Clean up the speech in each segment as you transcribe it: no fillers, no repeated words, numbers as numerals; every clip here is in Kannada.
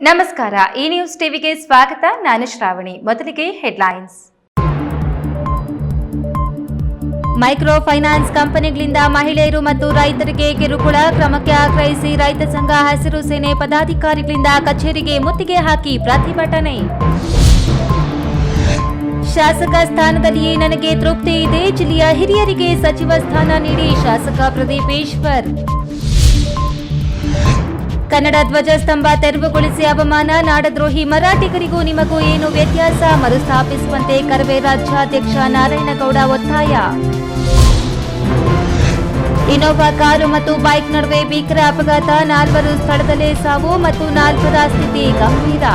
ನಮಸ್ಕಾರ, ಈ ನ್ಯೂಸ್ ಟಿವಿಗೆ ಸ್ವಾಗತ. ನಾನು ಶ್ರಾವಣಿ. ಮೊದಲಿಗೆ ಹೆಡ್ಲೈನ್ಸ್. ಮೈಕ್ರೋ ಫೈನಾನ್ಸ್ ಕಂಪನಿಗಳಿಂದ ಮಹಿಳೆಯರು ಮತ್ತು ರೈತರಿಗೆ ಕಿರುಕುಳ ಕ್ರಮಕ್ಕೆ ಆಗ್ರಹಿಸಿ ರೈತ ಸಂಘ ಹಸಿರು ಸೇನೆ ಪದಾಧಿಕಾರಿಗಳಿಂದ ಕಚೇರಿಗೆ ಮುತ್ತಿಗೆ ಹಾಕಿ ಪ್ರತಿಭಟನೆ. ಶಾಸಕ ಸ್ಥಾನದಲ್ಲಿಯೇ ನನಗೆ ತೃಪ್ತಿ ಇದೆ, ಜಿಲ್ಲೆಯ ಹಿರಿಯರಿಗೆ ಸಚಿವ ಸ್ಥಾನ ನೀಡಿ ಶಾಸಕ ಪ್ರದೀಪ್ ಈಶ್ವರ್. ಕನ್ನಡ ಧ್ವಜಸ್ತಂಭ ತೆರವುಗೊಳಿಸಿ ಅಪಮಾನ, ನಾಡದ್ರೋಹಿ ಮರಾಠಿಗರಿಗೂ ನಿಮಗೂ ಏನು ವ್ಯತ್ಯಾಸ, ಮರುಸ್ಥಾಪಿಸುವಂತೆ ಕರವೇ ರಾಜ್ಯಾಧ್ಯಕ್ಷ ನಾರಾಯಣಗೌಡ ಒತ್ತಾಯ. ಇನೋವಾ ಕಾರು ಮತ್ತು ಬೈಕ್ ನಡುವೆ ಭೀಕರ ಅಪಘಾತ, 4 ಸ್ಥಳದಲ್ಲೇ ಸಾವು ಮತ್ತು 4 ಸ್ಥಿತಿ ಗಂಭೀರ.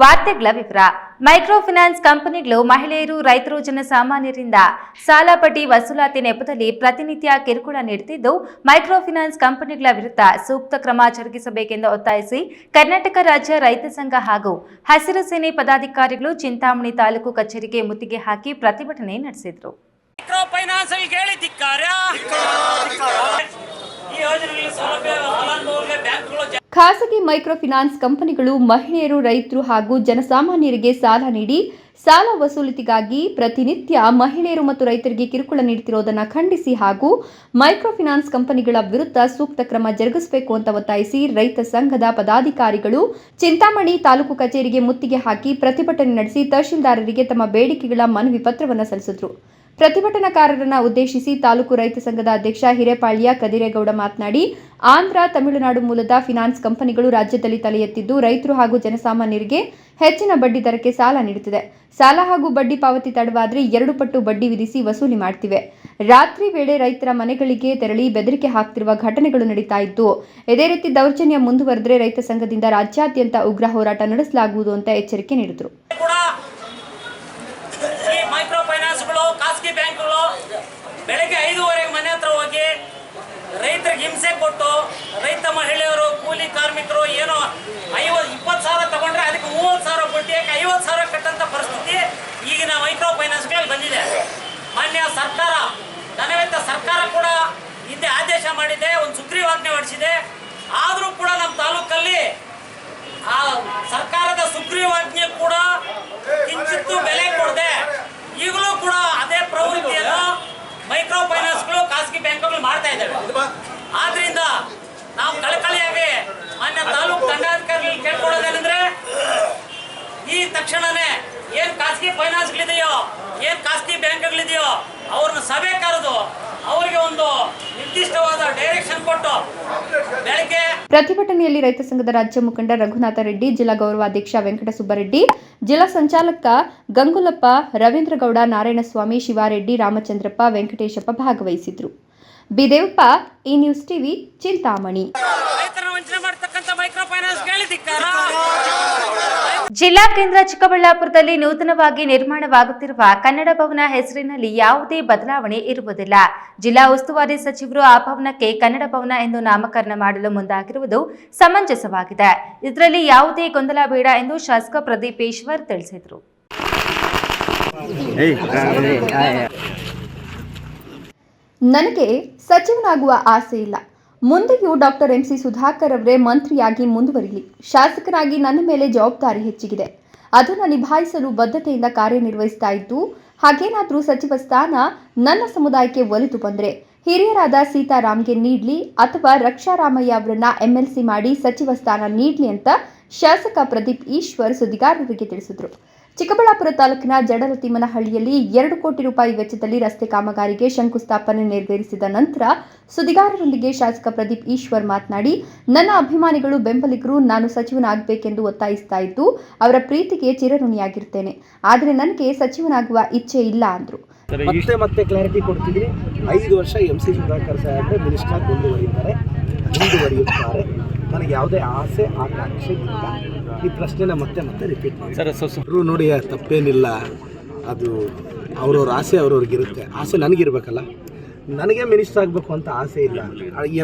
ವಾರ್ತೆಗಳ ವಿವರ. ಮೈಕ್ರೋ ಫೈನಾನ್ಸ್ ಕಂಪನಿಗಳು ಮಹಿಳೆಯರು, ರೈತರು, ಜನಸಾಮಾನ್ಯರಿಂದ ಸಾಲ ಬಡ್ಡಿ ವಸೂಲಾತಿ ನೆಪದಲ್ಲಿ ಪ್ರತಿನಿತ್ಯ ಕಿರುಕುಳ ನೀಡುತ್ತಿದ್ದು, ಮೈಕ್ರೋ ಫೈನಾನ್ಸ್ ಕಂಪನಿಗಳ ವಿರುದ್ಧ ಸೂಕ್ತ ಕ್ರಮ ಜರುಗಿಸಬೇಕೆಂದು ಒತ್ತಾಯಿಸಿ ಕರ್ನಾಟಕ ರಾಜ್ಯ ರೈತ ಸಂಘ ಹಾಗೂ ಹಸಿರು ಸೇನೆ ಪದಾಧಿಕಾರಿಗಳು ಚಿಂತಾಮಣಿ ತಾಲೂಕು ಕಚೇರಿಗೆ ಮುತ್ತಿಗೆ ಹಾಕಿ ಪ್ರತಿಭಟನೆ ನಡೆಸಿದರು. ಖಾಸಗಿ ಮೈಕ್ರೋ ಫೈನಾನ್ಸ್ ಕಂಪನಿಗಳು ಮಹಿಳೆಯರು, ರೈತರು ಹಾಗೂ ಜನಸಾಮಾನ್ಯರಿಗೆ ಸಾಲ ನೀಡಿ ಸಾಲ ವಸೂಲಿತಿಗಾಗಿ ಪ್ರತಿನಿತ್ಯ ಮಹಿಳೆಯರು ಮತ್ತು ರೈತರಿಗೆ ಕಿರುಕುಳ ನೀಡುತ್ತಿರುವುದನ್ನು ಖಂಡಿಸಿ ಹಾಗೂ ಮೈಕ್ರೋ ಫೈನಾನ್ಸ್ ಕಂಪನಿಗಳ ವಿರುದ್ಧ ಸೂಕ್ತ ಕ್ರಮ ಜರುಗಿಸಬೇಕು ಅಂತ ಒತ್ತಾಯಿಸಿ ರೈತ ಸಂಘದ ಪದಾಧಿಕಾರಿಗಳು ಚಿಂತಾಮಣಿ ತಾಲೂಕು ಕಚೇರಿಗೆ ಮುತ್ತಿಗೆ ಹಾಕಿ ಪ್ರತಿಭಟನೆ ನಡೆಸಿ ತಹಶೀಲ್ದಾರರಿಗೆ ತಮ್ಮ ಬೇಡಿಕೆಗಳ ಮನವಿ ಪತ್ರವನ್ನು ಸಲ್ಲಿಸಿದರು. ಪ್ರತಿಭಟನಾಕಾರರನ್ನು ಉದ್ದೇಶಿಸಿ ತಾಲೂಕು ರೈತ ಸಂಘದ ಅಧ್ಯಕ್ಷ ಹಿರೇಪಾಳ್ಯ ಕದಿರೇಗೌಡ ಮಾತನಾಡಿ, ಆಂಧ್ರ, ತಮಿಳುನಾಡು ಮೂಲದ ಫೈನಾನ್ಸ್ ಕಂಪನಿಗಳು ರಾಜ್ಯದಲ್ಲಿ ತಲೆ ಎತ್ತಿದ್ದು ರೈತರು ಹಾಗೂ ಜನಸಾಮಾನ್ಯರಿಗೆ ಹೆಚ್ಚಿನ ಬಡ್ಡಿ ದರಕ್ಕೆ ಸಾಲ ನೀಡುತ್ತಿದೆ. ಸಾಲ ಹಾಗೂ ಬಡ್ಡಿ ಪಾವತಿ ತಡವಾದರೆ 2 ಪಟ್ಟು ಬಡ್ಡಿ ವಿಧಿಸಿ ವಸೂಲಿ ಮಾಡ್ತಿವೆ. ರಾತ್ರಿ ವೇಳೆ ರೈತರ ಮನೆಗಳಿಗೆ ತೆರಳಿ ಬೆದರಿಕೆ ಹಾಕ್ತಿರುವ ಘಟನೆಗಳು ನಡೀತಾ ಇದ್ದು, ಇದೇ ರೀತಿ ದೌರ್ಜನ್ಯ ಮುಂದುವರೆದರೆ ರೈತ ಸಂಘದಿಂದ ರಾಜ್ಯಾದ್ಯಂತ ಉಗ್ರ ಹೋರಾಟ ನಡೆಸಲಾಗುವುದು ಅಂತ ಎಚ್ಚರಿಕೆ ನೀಡಿದರು. ಮೈಕ್ರೋ ಫೈನಾನ್ಸ್ಗಳು, ಖಾಸಗಿ ಬ್ಯಾಂಕ್ಗಳು ಬೆಳಗ್ಗೆ 5:30 ಮನೆ ಹತ್ರ ಹೋಗಿ ರೈತರಿಗೆ ಹಿಂಸೆ ಕೊಟ್ಟು, ರೈತ ಮಹಿಳೆಯರು, ಕೂಲಿ ಕಾರ್ಮಿಕರು ಏನೋ 20 ಸಾವಿರ ತಗೊಂಡ್ರೆ ಅದಕ್ಕೆ 30 ಸಾವಿರ ಬಡ್ಡಿ ಹಾಕಿ 50 ಸಾವಿರ ಕಟ್ಟಂತ ಪರಿಸ್ಥಿತಿ ಈಗಿನ ಮೈಕ್ರೋ ಫೈನಾನ್ಸ್ಗಳಲ್ಲಿ ಬಂದಿದೆ. ಮಾನ್ಯ ಸರ್ಕಾರ, ಧನವೆತ್ತ ಸರ್ಕಾರ ಕೂಡ ಹಿಂದೆ ಆದೇಶ ಮಾಡಿದೆ, ಒಂದು ಸುಗ್ರೀವಾಜ್ಞೆ ಹೊರಡಿಸಿದೆ. ಆದರೂ ಕೂಡ ನಮ್ಮ ತಾಲೂಕಲ್ಲಿ ಆ ಸರ್ಕಾರದ ಸುಗ್ರೀವಾಜ್ಞೆ ಕೂಡ ಕಿಂಚಿತ್ತು ಬೆಲೆ ಕೊಡದೆ ಈಗಲೂ ಕೂಡ ಅದೇ ಪ್ರವೃತ್ತಿಯನ್ನು ಮೈಕ್ರೋ ಫೈನಾನ್ಸ್ಗಳು, ಖಾಸಗಿ ಬ್ಯಾಂಕ್ಗಳು ಮಾಡ್ತಾ ಇದ್ದಾವೆ. ಆದ್ರಿಂದ ನಾವು ಕಳಕಳಿಯಾಗಿ ಮಾನ್ಯ ತಾಲೂಕು ದಂಡಾಧಿಕಾರಿಗಳು ಕೇಳ್ಕೊಳ್ಳೋದೇನೆಂದ್ರೆ, ಈ ತಕ್ಷಣನೇ ಏನ್ ಖಾಸಗಿ ಫೈನಾನ್ಸ್ಗಳಿದೆಯೋ, ಏನ್ ಖಾಸಗಿ ಬ್ಯಾಂಕ್ಗಳಿದೆಯೋ ಅವ್ರನ್ನ ಸಭೆ ಕರೆದು ಅವರಿಗೆ ಒಂದು ನಿರ್ದಿಷ್ಟವಾದ ಡೈರೆಕ್ಷನ್ ಕೊಟ್ಟು ಬೆಳಗ್ಗೆ. ಪ್ರತಿಭಟನೆಯಲ್ಲಿ ರೈತ ಸಂಘದ ರಾಜ್ಯ ಮುಖಂಡ ರಘುನಾಥ ರೆಡ್ಡಿ, ಜಿಲ್ಲಾ ಗೌರವಾಧ್ಯಕ್ಷ ವೆಂಕಟಸುಬ್ಬರೆಡ್ಡಿ, ಜಿಲ್ಲಾ ಸಂಚಾಲಕ ಗಂಗುಲಪ್ಪ, ರವೀಂದ್ರಗೌಡ, ನಾರಾಯಣಸ್ವಾಮಿ, ಶಿವಾರೆಡ್ಡಿ, ರಾಮಚಂದ್ರಪ್ಪ, ವೆಂಕಟೇಶಪ್ಪ ಭಾಗವಹಿಸಿದ್ರು. ಬಿದೇವಪ್ಪ, ಈ ನ್ಯೂಸ್ ಟಿವಿ, ಚಿಂತಾಮಣಿ. ಜಿಲ್ಲಾ ಕೇಂದ್ರ ಚಿಕ್ಕಬಳ್ಳಾಪುರದಲ್ಲಿ ನೂತನವಾಗಿ ನಿರ್ಮಾಣವಾಗುತ್ತಿರುವ ಕನ್ನಡ ಭವನ ಹೆಸರಿನಲ್ಲಿ ಯಾವುದೇ ಬದಲಾವಣೆ ಇರುವುದಿಲ್ಲ. ಜಿಲ್ಲಾ ಉಸ್ತುವಾರಿ ಸಚಿವರು ಆ ಭವನಕ್ಕೆ ಕನ್ನಡ ಭವನ ಎಂದು ನಾಮಕರಣ ಮಾಡಲು ಮುಂದಾಗಿರುವುದು ಸಮಂಜಸವಾಗಿದೆ. ಇದರಲ್ಲಿ ಯಾವುದೇ ಗೊಂದಲ ಬೇಡ ಎಂದು ಶಾಸಕ ಪ್ರದೀಪ್ ಈಶ್ವರ್ ತಿಳಿಸಿದರು. ನನಗೆ ಸಚಿವನಾಗುವ ಆಸೆ ಇಲ್ಲ. ಮುಂದೆಯೂ ಡಾಕ್ಟರ್ MC ಸುಧಾಕರ್ ಅವರೇ ಮಂತ್ರಿಯಾಗಿ ಮುಂದುವರಿಲಿ. ಶಾಸಕನಾಗಿ ನನ್ನ ಮೇಲೆ ಜವಾಬ್ದಾರಿ ಹೆಚ್ಚಿಗಿದೆ. ಅದನ್ನು ನಿಭಾಯಿಸಲು ಬದ್ಧತೆಯಿಂದ ಕಾರ್ಯನಿರ್ವಹಿಸ್ತಾ ಇದ್ದು, ಹಾಗೇನಾದರೂ ಸಚಿವ ಸ್ಥಾನ ನನ್ನ ಸಮುದಾಯಕ್ಕೆ ಒಲಿದು ಬಂದರೆ ಹಿರಿಯರಾದ ಸೀತಾರಾಮ್ಗೆ ನೀಡಲಿ ಅಥವಾ ರಕ್ಷಾರಾಮಯ್ಯ ಅವರನ್ನ MLC ಮಾಡಿ ಸಚಿವ ಸ್ಥಾನ ನೀಡಲಿ ಅಂತ ಶಾಸಕ ಪ್ರದೀಪ್ ಈಶ್ವರ್ ಸುದ್ದಿಗಾರರಿಗೆ ತಿಳಿಸಿದರು. ಚಿಕ್ಕಬಳ್ಳಾಪುರ ತಾಲೂಕಿನ ಜಡಲತಿಮ್ಮನಹಳ್ಳಿಯಲ್ಲಿ 2 ಕೋಟಿ ರೂಪಾಯಿ ವೆಚ್ಚದಲ್ಲಿ ರಸ್ತೆ ಕಾಮಗಾರಿಗೆ ಶಂಕುಸ್ಥಾಪನೆ ನೆರವೇರಿಸಿದ ನಂತರ ಸುದ್ದಿಗಾರರೊಂದಿಗೆ ಶಾಸಕ ಪ್ರದೀಪ್ ಈಶ್ವರ್ ಮಾತನಾಡಿ, ನನ್ನ ಅಭಿಮಾನಿಗಳು, ಬೆಂಬಲಿಗರು ನಾನು ಸಚಿವನಾಗಬೇಕೆಂದು ಒತ್ತಾಯಿಸ್ತಾ ಇದ್ದು ಅವರ ಪ್ರೀತಿಗೆ ಚಿರಋಣಿಯಾಗಿರ್ತೇನೆ. ಆದರೆ ನನಗೆ ಸಚಿವನಾಗುವ ಇಚ್ಛೆ ಇಲ್ಲ ಅಂದರು. ಮತ್ತೆ ಕ್ಲಾರಿಟಿ ಕೊಡ್ತಿದ್ದೀನಿ. 5 ವರ್ಷ MC ಸುಧಾಕರ್ ಸಾಹೇಬ್ರೆ ಮಿನಿಸ್ಟರ್ ಮುಂದುವರಿಯುತ್ತಾರೆ. ನನಗೆ ಯಾವುದೇ ಆಸೆ, ಆಕಾಂಕ್ಷೆ ಇಲ್ಲ. ಈ ಪ್ರಶ್ನೆನ ಮತ್ತೆ ರಿಪೀಟ್ ಮಾಡಿ ಸರ್. ನೋಡಿ, ತಪ್ಪೇನಿಲ್ಲ. ಅದು ಅವ್ರವ್ರ ಆಸೆ ಅವ್ರವ್ರಿಗಿರುತ್ತೆ. ಆಸೆ ನನಗಿರ್ಬೇಕಲ್ಲ. ನನಗೆ ಮಿನಿಸ್ಟರ್ ಆಗಬೇಕು ಅಂತ ಆಸೆ ಇಲ್ಲ.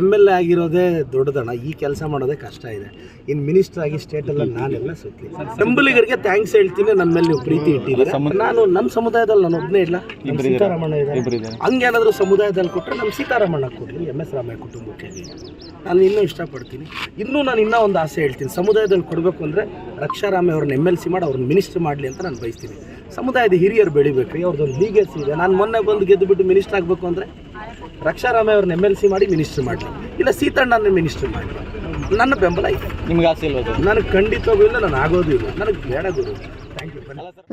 MLA ಆಗಿರೋದೇ ದೊಡ್ಡದಣ್ಣ, ಈ ಕೆಲಸ ಮಾಡೋದೇ ಕಷ್ಟ ಇದೆ. ಇನ್ನು ಮಿನಿಸ್ಟರ್ ಆಗಿ ಸ್ಟೇಟಲ್ಲಿ ನಾನೆಲ್ಲ ಸುತ್ತಲಿ. ಬೆಂಬಲಿಗರಿಗೆ ಥ್ಯಾಂಕ್ಸ್ ಹೇಳ್ತೀನಿ, ನನ್ನ ಮೇಲೆ ನೀವು ಪ್ರೀತಿ ಇಟ್ಟಿದ್ದೀರ. ನಾನು ನಮ್ಮ ಸಮುದಾಯದಲ್ಲಿ ನಾನು ಒಬ್ಬನೇ ಇಲ್ಲ, ನಮ್ಮ ಸೀತಾರಾಮಣ್ಣ ಇದೆ. ಹಂಗೇನಾದರೂ ಸಮುದಾಯದಲ್ಲಿ ಕೊಟ್ಟರೆ ನಮ್ಮ ಸೀತಾರಾಮಣ್ಣ ಕೊಡಲಿ, MS ರಾಮಯ್ಯ ಕುಟುಂಬಕ್ಕೆ ನಾನು ಇನ್ನೂ ಇಷ್ಟಪಡ್ತೀನಿ. ನಾನು ಒಂದು ಆಸೆ ಹೇಳ್ತೀನಿ, ಸಮುದಾಯದಲ್ಲಿ ಕೊಡಬೇಕು ಅಂದರೆ ರಕ್ಷಾರಾಮಯ್ಯ ಅವ್ರನ್ನ MLC ಮಾಡಿ ಅವ್ರನ್ನ ಮಿನಿಸ್ಟರ್ ಮಾಡಲಿ ಅಂತ ನಾನು ಬಯಸ್ತೀನಿ. ಸಮುದಾಯದ ಹಿರಿಯರು ಬೆಳಿಬೇಕು, ಅವ್ರದ್ದೊಂದು ಲೀಗಸಿ ಇದೆ. ನಾನು ಮೊನ್ನೆ ಬಂದು ಗೆದ್ದುಬಿಟ್ಟು ಮಿನಿಸ್ಟರ್ ಆಗಬೇಕು ಅಂದರೆ ರಕ್ಷಾರಾಮಯ್ಯ ಅವ್ರನ್ನ MLC ಮಾಡಿ ಮಿನಿಸ್ಟರ್ ಮಾಡಲಿ, ಇಲ್ಲ ಸೀತಣ್ಣನ ಮಿನಿಸ್ಟರ್ ಮಾಡಲಿ. ನನ್ನ ಬೆಂಬಲ ಇದೆ. ನಿಮ್ಗೆ ಆಸೆ ಇಲ್ಲ? ನನಗೆ ಖಂಡಿತವಾಗೂ ಇಲ್ಲ, ನಾನು ಆಗೋದು ಇಲ್ಲ, ನನಗೆ ಬೇಡ ಗುರು.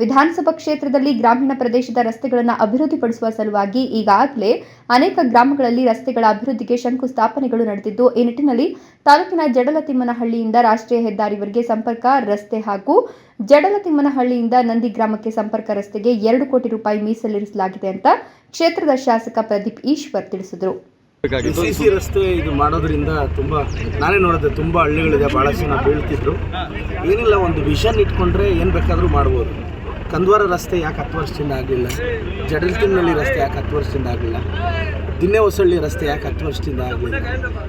ವಿಧಾನಸಭಾ ಕ್ಷೇತ್ರದಲ್ಲಿ ಗ್ರಾಮೀಣ ಪ್ರದೇಶದ ರಸ್ತೆಗಳನ್ನು ಅಭಿವೃದ್ಧಿಪಡಿಸುವ ಸಲುವಾಗಿ ಈಗಾಗಲೇ ಅನೇಕ ಗ್ರಾಮಗಳಲ್ಲಿ ರಸ್ತೆಗಳ ಅಭಿವೃದ್ಧಿಗೆ ಶಂಕುಸ್ಥಾಪನೆಗಳು ನಡೆದಿದ್ದು, ಈ ನಿಟ್ಟಿನಲ್ಲಿ ತಾಲೂಕಿನ ಜಡಲತಿಮ್ಮನಹಳ್ಳಿಯಿಂದ ರಾಷ್ಟ್ರೀಯ ಹೆದ್ದಾರಿವರೆಗೆ ಸಂಪರ್ಕ ರಸ್ತೆ ಹಾಗೂ ಜಡಲತಿಮ್ಮನಹಳ್ಳಿಯಿಂದ ನಂದಿ ಗ್ರಾಮಕ್ಕೆ ಸಂಪರ್ಕ ರಸ್ತೆಗೆ 2 ಕೋಟಿ ರೂಪಾಯಿ ಮೀಸಲಿರಿಸಲಾಗಿದೆ ಅಂತ ಕ್ಷೇತ್ರದ ಶಾಸಕ ಪ್ರದೀಪ್ ಈಶ್ವರ್ ತಿಳಿಸಿದರು. CC ರಸ್ತೆ ಇದು ಮಾಡೋದ್ರಿಂದ ನಾನೇ ನೋಡಿದೆ, ತುಂಬ ಹಳ್ಳಿಗಳಿದೆ, ಭಾಳಷ್ಟು ಜನ ಬೀಳ್ತಿದ್ರು. ಏನಿಲ್ಲ, ಒಂದು ವಿಷನ್ ಇಟ್ಕೊಂಡ್ರೆ ಏನು ಬೇಕಾದರೂ ಮಾಡ್ಬೋದು. ಕಂದ್ವಾರ ರಸ್ತೆ ಯಾಕೆ 10 ವರ್ಷದಿಂದ ಆಗಲಿಲ್ಲ? ಜಡಲ್ತಿಮ್ನಳ್ಳಿ ರಸ್ತೆ ಯಾಕೆ 10 ವರ್ಷದಿಂದ ಆಗಲಿಲ್ಲ? ದಿನ್ನೆಹೊಸಳ್ಳಿ ರಸ್ತೆ ಯಾಕೆ 10 ವರ್ಷದಿಂದ ಆಗಲಿಲ್ಲ?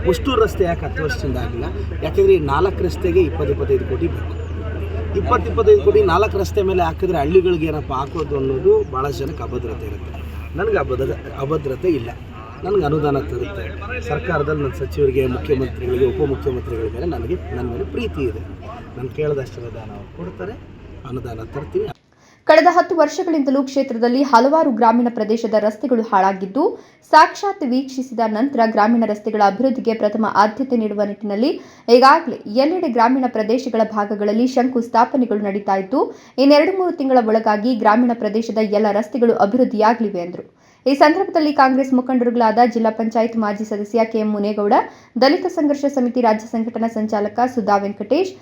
ಮುಷ್ಟೂರು ರಸ್ತೆ ಯಾಕೆ 10 ವರ್ಷದಿಂದ ಆಗಲಿಲ್ಲ? ಯಾಕೆಂದರೆ ಈ 4 ರಸ್ತೆಗೆ 20-25 ಕೋಟಿ ಬೇಕು. 20-25 ಕೋಟಿ 4 ರಸ್ತೆ ಮೇಲೆ ಹಾಕಿದ್ರೆ ಹಳ್ಳಿಗಳಿಗೆ ಏನಪ್ಪ ಹಾಕೋದು ಅನ್ನೋದು ಭಾಳಷ್ಟು ಜನಕ್ಕೆ ಅಭದ್ರತೆ ಇರುತ್ತೆ. ನನಗೆ ಅಭದ್ರತೆ ಇಲ್ಲ, ನನಗೆ ಅನುದಾನ ತರುತ್ತೆ. ಸರ್ಕಾರದಲ್ಲಿ ನನ್ನ ಸಚಿವರಿಗೆ, ಮುಖ್ಯಮಂತ್ರಿಗಳಿಗೆ, ಉಪಮುಖ್ಯಮಂತ್ರಿಗಳ ಮೇಲೆ ನನ್ನ ಮೇಲೆ ಪ್ರೀತಿ ಇದೆ. ನಾನು ಕೇಳಿದಷ್ಟು ಅನುದಾನ ಅವ್ರು ಕೊಡ್ತಾರೆ, ಅನುದಾನ ತರ್ತೀವಿ. ಕಳೆದ 10 ವರ್ಷಗಳಿಂದಲೂ ಕ್ಷೇತ್ರದಲ್ಲಿ ಹಲವಾರು ಗ್ರಾಮೀಣ ಪ್ರದೇಶದ ರಸ್ತೆಗಳು ಹಾಳಾಗಿದ್ದು, ಸಾಕ್ಷಾತ್ ವೀಕ್ಷಿಸಿದ ನಂತರ ಗ್ರಾಮೀಣ ರಸ್ತೆಗಳ ಅಭಿವೃದ್ಧಿಗೆ ಪ್ರಥಮ ಆದ್ಯತೆ ನೀಡುವ ನಿಟ್ಟಿನಲ್ಲಿ ಈಗಾಗಲೇ ಎಲ್ಲೆಡೆ ಗ್ರಾಮೀಣ ಪ್ರದೇಶಗಳ ಭಾಗಗಳಲ್ಲಿ ಶಂಕುಸ್ಥಾಪನೆಗಳು ನಡೀತಾ ಇದ್ದು, ಇನ್ನು 2-3 ತಿಂಗಳ ಒಳಗಾಗಿ ಗ್ರಾಮೀಣ ಪ್ರದೇಶದ ಎಲ್ಲ ರಸ್ತೆಗಳು ಅಭಿವೃದ್ಧಿಯಾಗಲಿವೆ ಎಂದರು. ಈ ಸಂದರ್ಭದಲ್ಲಿ ಕಾಂಗ್ರೆಸ್ ಮುಖಂಡರುಗಳಾದ ಜಿಲ್ಲಾ ಪಂಚಾಯತ್ ಮಾಜಿ ಸದಸ್ಯ KM ಮುನೇಗೌಡ, ದಲಿತ ಸಂಘರ್ಷ ಸಮಿತಿ ರಾಜ್ಯ ಸಂಘಟನಾ ಸಂಚಾಲಕ ಸುಧಾ ವೆಂಕಟೇಶ್,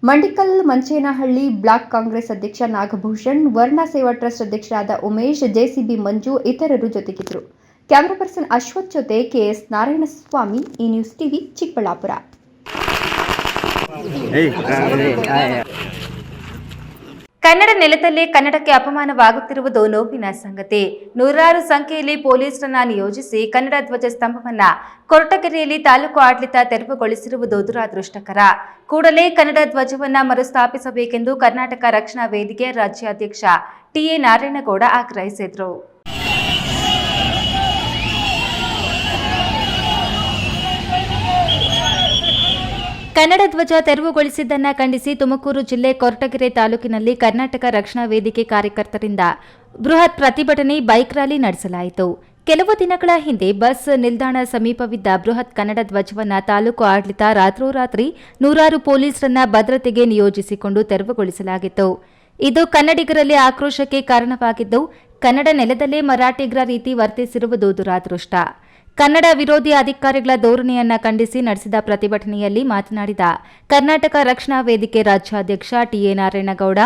ಮಂಡಿಕಲ್ ಮಂಚೇನಹಳ್ಳಿ ಬ್ಲಾಕ್ ಕಾಂಗ್ರೆಸ್ ಅಧ್ಯಕ್ಷ ನಾಗಭೂಷಣ್, ವರ್ಣ ಸೇವಾ ಟ್ರಸ್ಟ್ ಅಧ್ಯಕ್ಷರಾದ ಉಮೇಶ್, JCB ಮಂಜು ಇತರರು ಜೊತೆಗಿದ್ದರು. ಕ್ಯಾಮರಾ ಪರ್ಸನ್ ಅಶ್ವಥ್ ಜೊತೆ KS ನಾರಾಯಣಸ್ವಾಮಿ, ಈ ನ್ಯೂಸ್ ಟಿವಿ, ಚಿಕ್ಕಬಳ್ಳಾಪುರ. ಕನ್ನಡ ನೆಲದಲ್ಲೇ ಕನ್ನಡಕ್ಕೆ ಅಪಮಾನವಾಗುತ್ತಿರುವುದು ನೋವಿನ ಸಂಗತಿ. ನೂರಾರು ಸಂಖ್ಯೆಯಲ್ಲಿ ಪೊಲೀಸರನ್ನ ನಿಯೋಜಿಸಿ ಕನ್ನಡ ಧ್ವಜ ಸ್ತಂಭವನ್ನ ಕೊರಟಗೆರೆಯಲ್ಲಿ ತಾಲೂಕು ಆಡಳಿತ ತೆರವುಗೊಳಿಸಿರುವುದು ದುರಾದೃಷ್ಟಕರ. ಕೂಡಲೇ ಕನ್ನಡ ಧ್ವಜವನ್ನ ಮರುಸ್ಥಾಪಿಸಬೇಕೆಂದು ಕರ್ನಾಟಕ ರಕ್ಷಣಾ ವೇದಿಕೆ ರಾಜ್ಯಾಧ್ಯಕ್ಷ TA ನಾರಾಯಣಗೌಡ ಆಗ್ರಹಿಸಿದರು. ಕನ್ನಡ ಧ್ವಜ ತೆರವುಗೊಳಿಸಿದ್ದನ್ನು ಖಂಡಿಸಿ ತುಮಕೂರು ಜಿಲ್ಲೆ ಕೊರಟಗೆರೆ ತಾಲೂಕಿನಲ್ಲಿ ಕರ್ನಾಟಕ ರಕ್ಷಣಾ ವೇದಿಕೆ ಕಾರ್ಯಕರ್ತರಿಂದ ಬೃಹತ್ ಪ್ರತಿಭಟನೆ, ಬೈಕ್ ರ್ಯಾಲಿ ನಡೆಸಲಾಯಿತು. ಕೆಲವು ದಿನಗಳ ಹಿಂದೆ ಬಸ್ ನಿಲ್ದಾಣ ಸಮೀಪವಿದ್ದ ಬೃಹತ್ ಕನ್ನಡ ಧ್ವಜವನ್ನು ತಾಲೂಕು ಆಡಳಿತ ರಾತ್ರೋರಾತ್ರಿ ನೂರಾರು ಪೊಲೀಸರನ್ನ ಭದ್ರತೆಗೆ ನಿಯೋಜಿಸಿಕೊಂಡು ತೆರವುಗೊಳಿಸಲಾಗಿತ್ತು. ಇದು ಕನ್ನಡಿಗರಲ್ಲಿ ಆಕ್ರೋಶಕ್ಕೆ ಕಾರಣವಾಗಿದ್ದು, ಕನ್ನಡ ನೆಲದಲ್ಲೇ ಮರಾಠಿಗರ ರೀತಿ ವರ್ತಿಸಿರುವುದು ದುರಾದೃಷ್ಟ. ಕನ್ನಡ ವಿರೋಧಿ ಅಧಿಕಾರಿಗಳ ಧೋರಣೆಯನ್ನ ಖಂಡಿಸಿ ನಡೆಸಿದ ಪ್ರತಿಭಟನೆಯಲ್ಲಿ ಮಾತನಾಡಿದ ಕರ್ನಾಟಕ ರಕ್ಷಣಾ ವೇದಿಕೆ ರಾಜ್ಯಾಧ್ಯಕ್ಷ TA ನಾರಾಯಣಗೌಡ,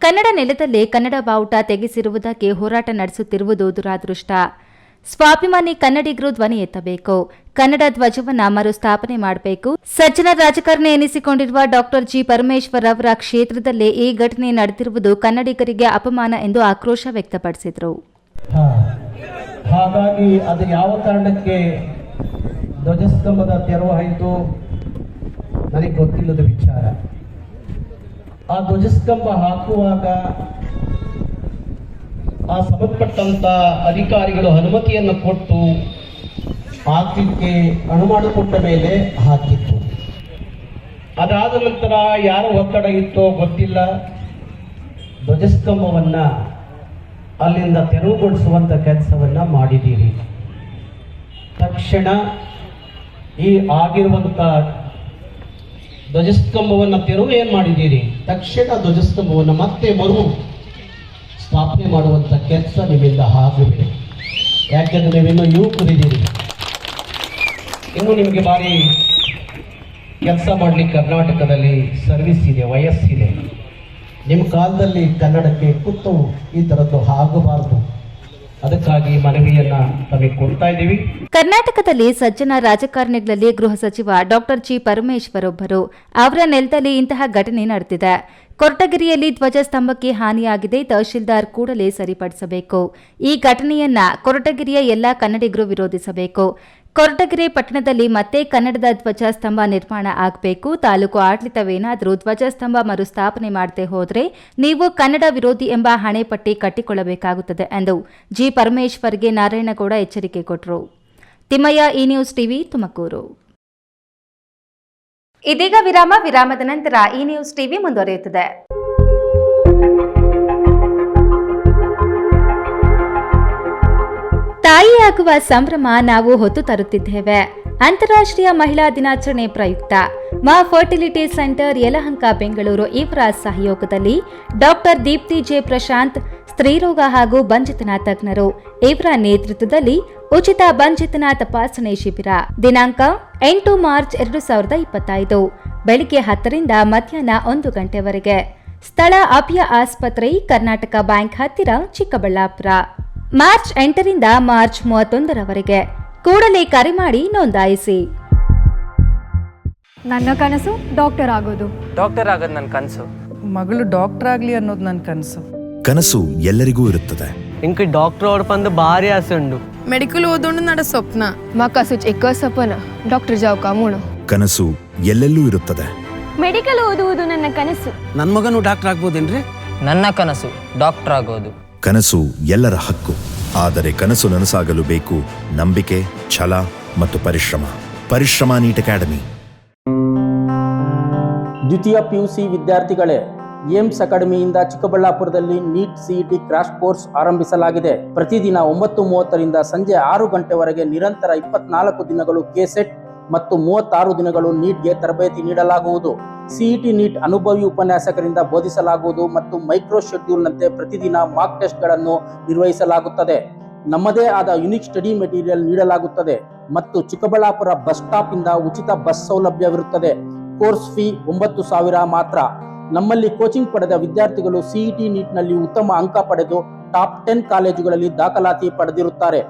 ಕನ್ನಡ ನೆಲದಲ್ಲೇ ಕನ್ನಡ ಬಾವುಟ ತೆಗೆಸಿರುವುದಕ್ಕೆ ಹೋರಾಟ ನಡೆಸುತ್ತಿರುವುದು ದುರಾದೃಷ್ಟ. ಸ್ವಾಭಿಮಾನಿ ಕನ್ನಡಿಗರು ಧ್ವನಿ ಎತ್ತಬೇಕು, ಕನ್ನಡ ಧ್ವಜವನ್ನ ಮರುಸ್ಥಾಪನೆ ಮಾಡಬೇಕು. ಸಜ್ಜನ ರಾಜಕಾರಣಿ ಎನಿಸಿಕೊಂಡಿರುವ ಡಾಕ್ಟರ್ G. ಪರಮೇಶ್ವರ್ ಅವರ ಕ್ಷೇತ್ರದಲ್ಲೇ ಈ ಘಟನೆ ನಡೆದಿರುವುದು ಕನ್ನಡಿಗರಿಗೆ ಅಪಮಾನ ಎಂದು ಆಕ್ರೋಶ ವ್ಯಕ್ತಪಡಿಸಿದರು. ಹಾಗಾಗಿ ಅದು ಯಾವ ಕಾರಣಕ್ಕೆ ಧ್ವಜಸ್ತಂಭದ ತೆರವು ಆಯಿತು ನನಗೆ ಗೊತ್ತಿಲ್ಲದ ವಿಚಾರ. ಆ ಧ್ವಜಸ್ತಂಭ ಹಾಕುವಾಗ ಆ ಸಂಬಂಧಪಟ್ಟಂತ ಅಧಿಕಾರಿಗಳು ಅನುಮತಿಯನ್ನು ಕೊಟ್ಟು ಹಾಕಲಿಕ್ಕೆ ಅನುಮಾನಕೊಟ್ಟ ಮೇಲೆ ಹಾಕಿತ್ತು. ಅದಾದ ನಂತರ ಯಾರ ಒತ್ತಡ ಇತ್ತೋ ಗೊತ್ತಿಲ್ಲ, ಧ್ವಜಸ್ತಂಭವನ್ನ ಅಲ್ಲಿಂದ ತೆರವುಗೊಳಿಸುವಂತ ಕೆಲಸವನ್ನ ಮಾಡಿದ್ದೀರಿ. ತಕ್ಷಣ ಈ ಆಗಿರುವಂತ ಧ್ವಜಸ್ತಂಭವನ್ನ ತೆರವು ಏನ್ ಮಾಡಿದ್ದೀರಿ, ತಕ್ಷಣ ಧ್ವಜಸ್ತಂಭವನ್ನ ಮತ್ತೆ ಮರು ಸ್ಥಾಪನೆ ಮಾಡುವಂತ ಕೆಲಸ ನಿಮ್ಮಿಂದ ಆಗಬೇಕು. ಯಾಕೆಂದ್ರೆ ನೀವಿನ್ನೂ ಯುವಕರಿದ್ದೀರಿ, ಇನ್ನು ನಿಮಗೆ ಭಾರಿ ಕೆಲಸ ಮಾಡಲಿಕ್ಕೆ ಕರ್ನಾಟಕದಲ್ಲಿ ಸರ್ವಿಸ್ ಇದೆ, ವಯಸ್ಸಿದೆ. ನಿಮ್ಮ ಕಾಲದಲ್ಲಿ ಕನ್ನಡಕ್ಕೆ ಕುತ್ತು ಈ ಥರದ್ದು ಆಗಬಾರ್ದು ಅದಕ್ಕಾಗಿ ಮನವಿಯನ್ನ ತಮಗೆ ಕೊಡ್ತಾ ಇದ್ದೀವಿ. ಕರ್ನಾಟಕದಲ್ಲಿ ಸಜ್ಜನ ರಾಜಕಾರಣಿಗಳಲ್ಲಿ ಗೃಹ ಸಚಿವ ಡಾಕ್ಟರ್ ಜಿ ಪರಮೇಶ್ವರ್ ಒಬ್ಬರು. ಅವರ ನೆಲದಲ್ಲಿ ಇಂತಹ ಘಟನೆ ನಡೆದಿದೆ. ಕೊರಟಗೆರೆಯಲ್ಲಿ ಧ್ವಜಸ್ತಂಭಕ್ಕೆ ಹಾನಿಯಾಗಿದೆ. ತಹಶೀಲ್ದಾರ್ ಕೂಡಲೇ ಸರಿಪಡಿಸಬೇಕು. ಈ ಘಟನೆಯನ್ನ ಕೊರಟಗೆರೆಯ ಎಲ್ಲಾ ಕನ್ನಡಿಗರು ವಿರೋಧಿಸಬೇಕು. ಕೊರಟಗೆರೆ ಪಟ್ಟಣದಲ್ಲಿ ಮತ್ತೆ ಕನ್ನಡದ ಧ್ವಜಸ್ತಂಭ ನಿರ್ಮಾಣ ಆಗಬೇಕು. ತಾಲೂಕು ಆಡಳಿತವೇನಾದರೂ ಧ್ವಜಸ್ತಂಭ ಮರುಸ್ಥಾಪನೆ ಮಾಡದೆ ಹೋದರೆ ನೀವು ಕನ್ನಡ ವಿರೋಧಿ ಎಂಬ ಹಣೆಪಟ್ಟಿ ಕಟ್ಟಿಕೊಳ್ಳಬೇಕಾಗುತ್ತದೆ ಎಂದು ಜಿ ಪರಮೇಶ್ವರ್ಗೆ ನಾರಾಯಣಗೌಡ ಎಚ್ಚರಿಕೆ ಕೊಟ್ಟರು. ತಿಮ್ಮಯ್ಯ, ಈ ನ್ಯೂಸ್ ಟಿವಿ, ತುಮಕೂರು. ಇದೀಗ ವಿರಾಮದ ನಂತರ ಈ ನ್ಯೂಸ್ ಟಿವಿ ಮುಂದುವರಿಯುತ್ತದೆ. ತಾಯಿಯಾಗುವ ಸಂಭ್ರಮ ನಾವು ಹೊತ್ತು ತರುತ್ತಿದ್ದೇವೆ. ಅಂತಾರಾಷ್ಟ್ರೀಯ ಮಹಿಳಾ ದಿನಾಚರಣೆ ಪ್ರಯುಕ್ತ ಮಾ ಫರ್ಟಿಲಿಟಿ ಸೆಂಟರ್ ಯಲಹಂಕ ಬೆಂಗಳೂರು ಇವರ ಸಹಯೋಗದಲ್ಲಿ ಡಾಕ್ಟರ್ ದೀಪ್ತಿ ಜೆ ಪ್ರಶಾಂತ್, ಸ್ತ್ರೀರೋಗ ಹಾಗೂ ಬಂಜಿತನ ತಜ್ಞರು ಇವರ ನೇತೃತ್ವದಲ್ಲಿ ಉಚಿತ ಬಂಜಿತನ ತಪಾಸಣೆ ಶಿಬಿರ ದಿನಾಂಕ 8 ಮಾರ್ಚ್ 2025 ಬೆಳಿಗ್ಗೆ 10 ರಿಂದ ಮಧ್ಯಾಹ್ನ 1 ಗಂಟೆವರೆಗೆ. ಸ್ಥಳ ಅಭಯ ಆಸ್ಪತ್ರೆ, ಕರ್ನಾಟಕ ಬ್ಯಾಂಕ್ ಹತ್ತಿರ, ಚಿಕ್ಕಬಳ್ಳಾಪುರ. ಮಾರ್ಚ್ 8 ರಿಂದ ಮಾರ್ಚ್ 31ರವರೆಗೆ. ಕೂಡಲೇ ಕರೆ ಮಾಡಿ ನೋಂದಾಯಿಸಿ. ನನ್ನ ಕನಸು ಡಾಕ್ಟರ್ ಆಗೋದು. ಡಾಕ್ಟರ್ ಆಗೋದು ನನ್ನ ಕನಸು. ಮಗಳು ಡಾಕ್ಟರ್ ಆಗಲಿ ಅನ್ನೋದು ನನ್ನ ಕನಸು. ಕನಸು ಎಲ್ಲರಿಗೂ ಇರುತ್ತದೆ. ಇಂಕ ಡಾಕ್ಟರ್ ಓಡ್ಪಂದು ಭಾರಿ ಆಸೆ ಉಂಡು. ಮೆಡಿಕಲ್ ಓದೋಣ ನಡ ಸ್ವಪ್ನ. ಮಕ್ಕಸು ಚಿಕ್ಕ ಸಪನ ಡಾಕ್ಟರ್ ಜಾವ್ ಕಾಮೂಣ. ಕನಸು ಎಲ್ಲೆಲ್ಲೂ ಇರುತ್ತದೆ. ಮೆಡಿಕಲ್ ಓದುವುದು ನನ್ನ ಕನಸು. ನನ್ನ ಮಗನು ಡಾಕ್ಟರ್ ಆಗ್ಬೋದೇನ್ರಿ? ನನ್ನ ಕನಸು ಡಾಕ್ಟರ್ ಆಗೋದು. ಕನಸು ಎಲ್ಲರ ಹಕ್ಕು. ಆದರೆ ಕನಸು ನನಸಾಗಲು ಬೇಕು ನಂಬಿಕೆ, ಛಲ ಮತ್ತು ಪರಿಶ್ರಮ. Neat academy. ದ್ವಿತೀಯ PUC ವಿದ್ಯಾರ್ಥಿಗಳೇ, ಏಮ್ಸ್ ಅಕಾಡೆಮಿಯಿಂದ ಚಿಕ್ಕಬಳ್ಳಾಪುರದಲ್ಲಿ ನೀಟ್ CET ಕ್ರಾಶ್ ಕೋರ್ಸ್ ಆರಂಭಿಸಲಾಗಿದೆ. ಪ್ರತಿದಿನ 9:30 ರಿಂದ ಸಂಜೆ 6 ಗಂಟೆವರೆಗೆ ನಿರಂತರ 24 ದಿನಗಳು KSET ಮತ್ತು 36 ದಿನಗಳು ನೀಟ್ಗೆ ತರಬೇತಿ ನೀಡಲಾಗುವುದು. CET ನೀಟ್ ಅನುಭವಿ ಉಪನ್ಯಾಸಕರಿಂದ ಬೋಧಿಸಲಾಗುವುದು ಮತ್ತು ಮೈಕ್ರೋ ಶೆಡ್ಯೂಲ್ನಂತೆ ಪ್ರತಿದಿನ ಮಾಕ್ ಟೆಸ್ಟ್ಗಳನ್ನು ನಿರ್ವಹಿಸಲಾಗುತ್ತದೆ. ನಮ್ಮದೇ ಆದ ಯುನಿಕ್ ಸ್ಟಡಿ ಮೆಟೀರಿಯಲ್ ನೀಡಲಾಗುತ್ತದೆ ಮತ್ತು ಚಿಕ್ಕಬಳ್ಳಾಪುರ ಬಸ್ ಸ್ಟಾಪ್ ಇಂದ ಉಚಿತ ಬಸ್ ಸೌಲಭ್ಯವಿರುತ್ತದೆ. ಕೋರ್ಸ್ ಫೀ 9,000 ಮಾತ್ರ. ನಮ್ಮಲ್ಲಿ ಕೋಚಿಂಗ್ ಪಡೆದ ವಿದ್ಯಾರ್ಥಿಗಳು CET ನೀಟ್ನಲ್ಲಿ ಉತ್ತಮ ಅಂಕ ಪಡೆದು ಟಾಪ್ 10 ಕಾಲೇಜುಗಳಲ್ಲಿ ದಾಖಲಾತಿ ಪಡೆದಿರುತ್ತಾರೆ.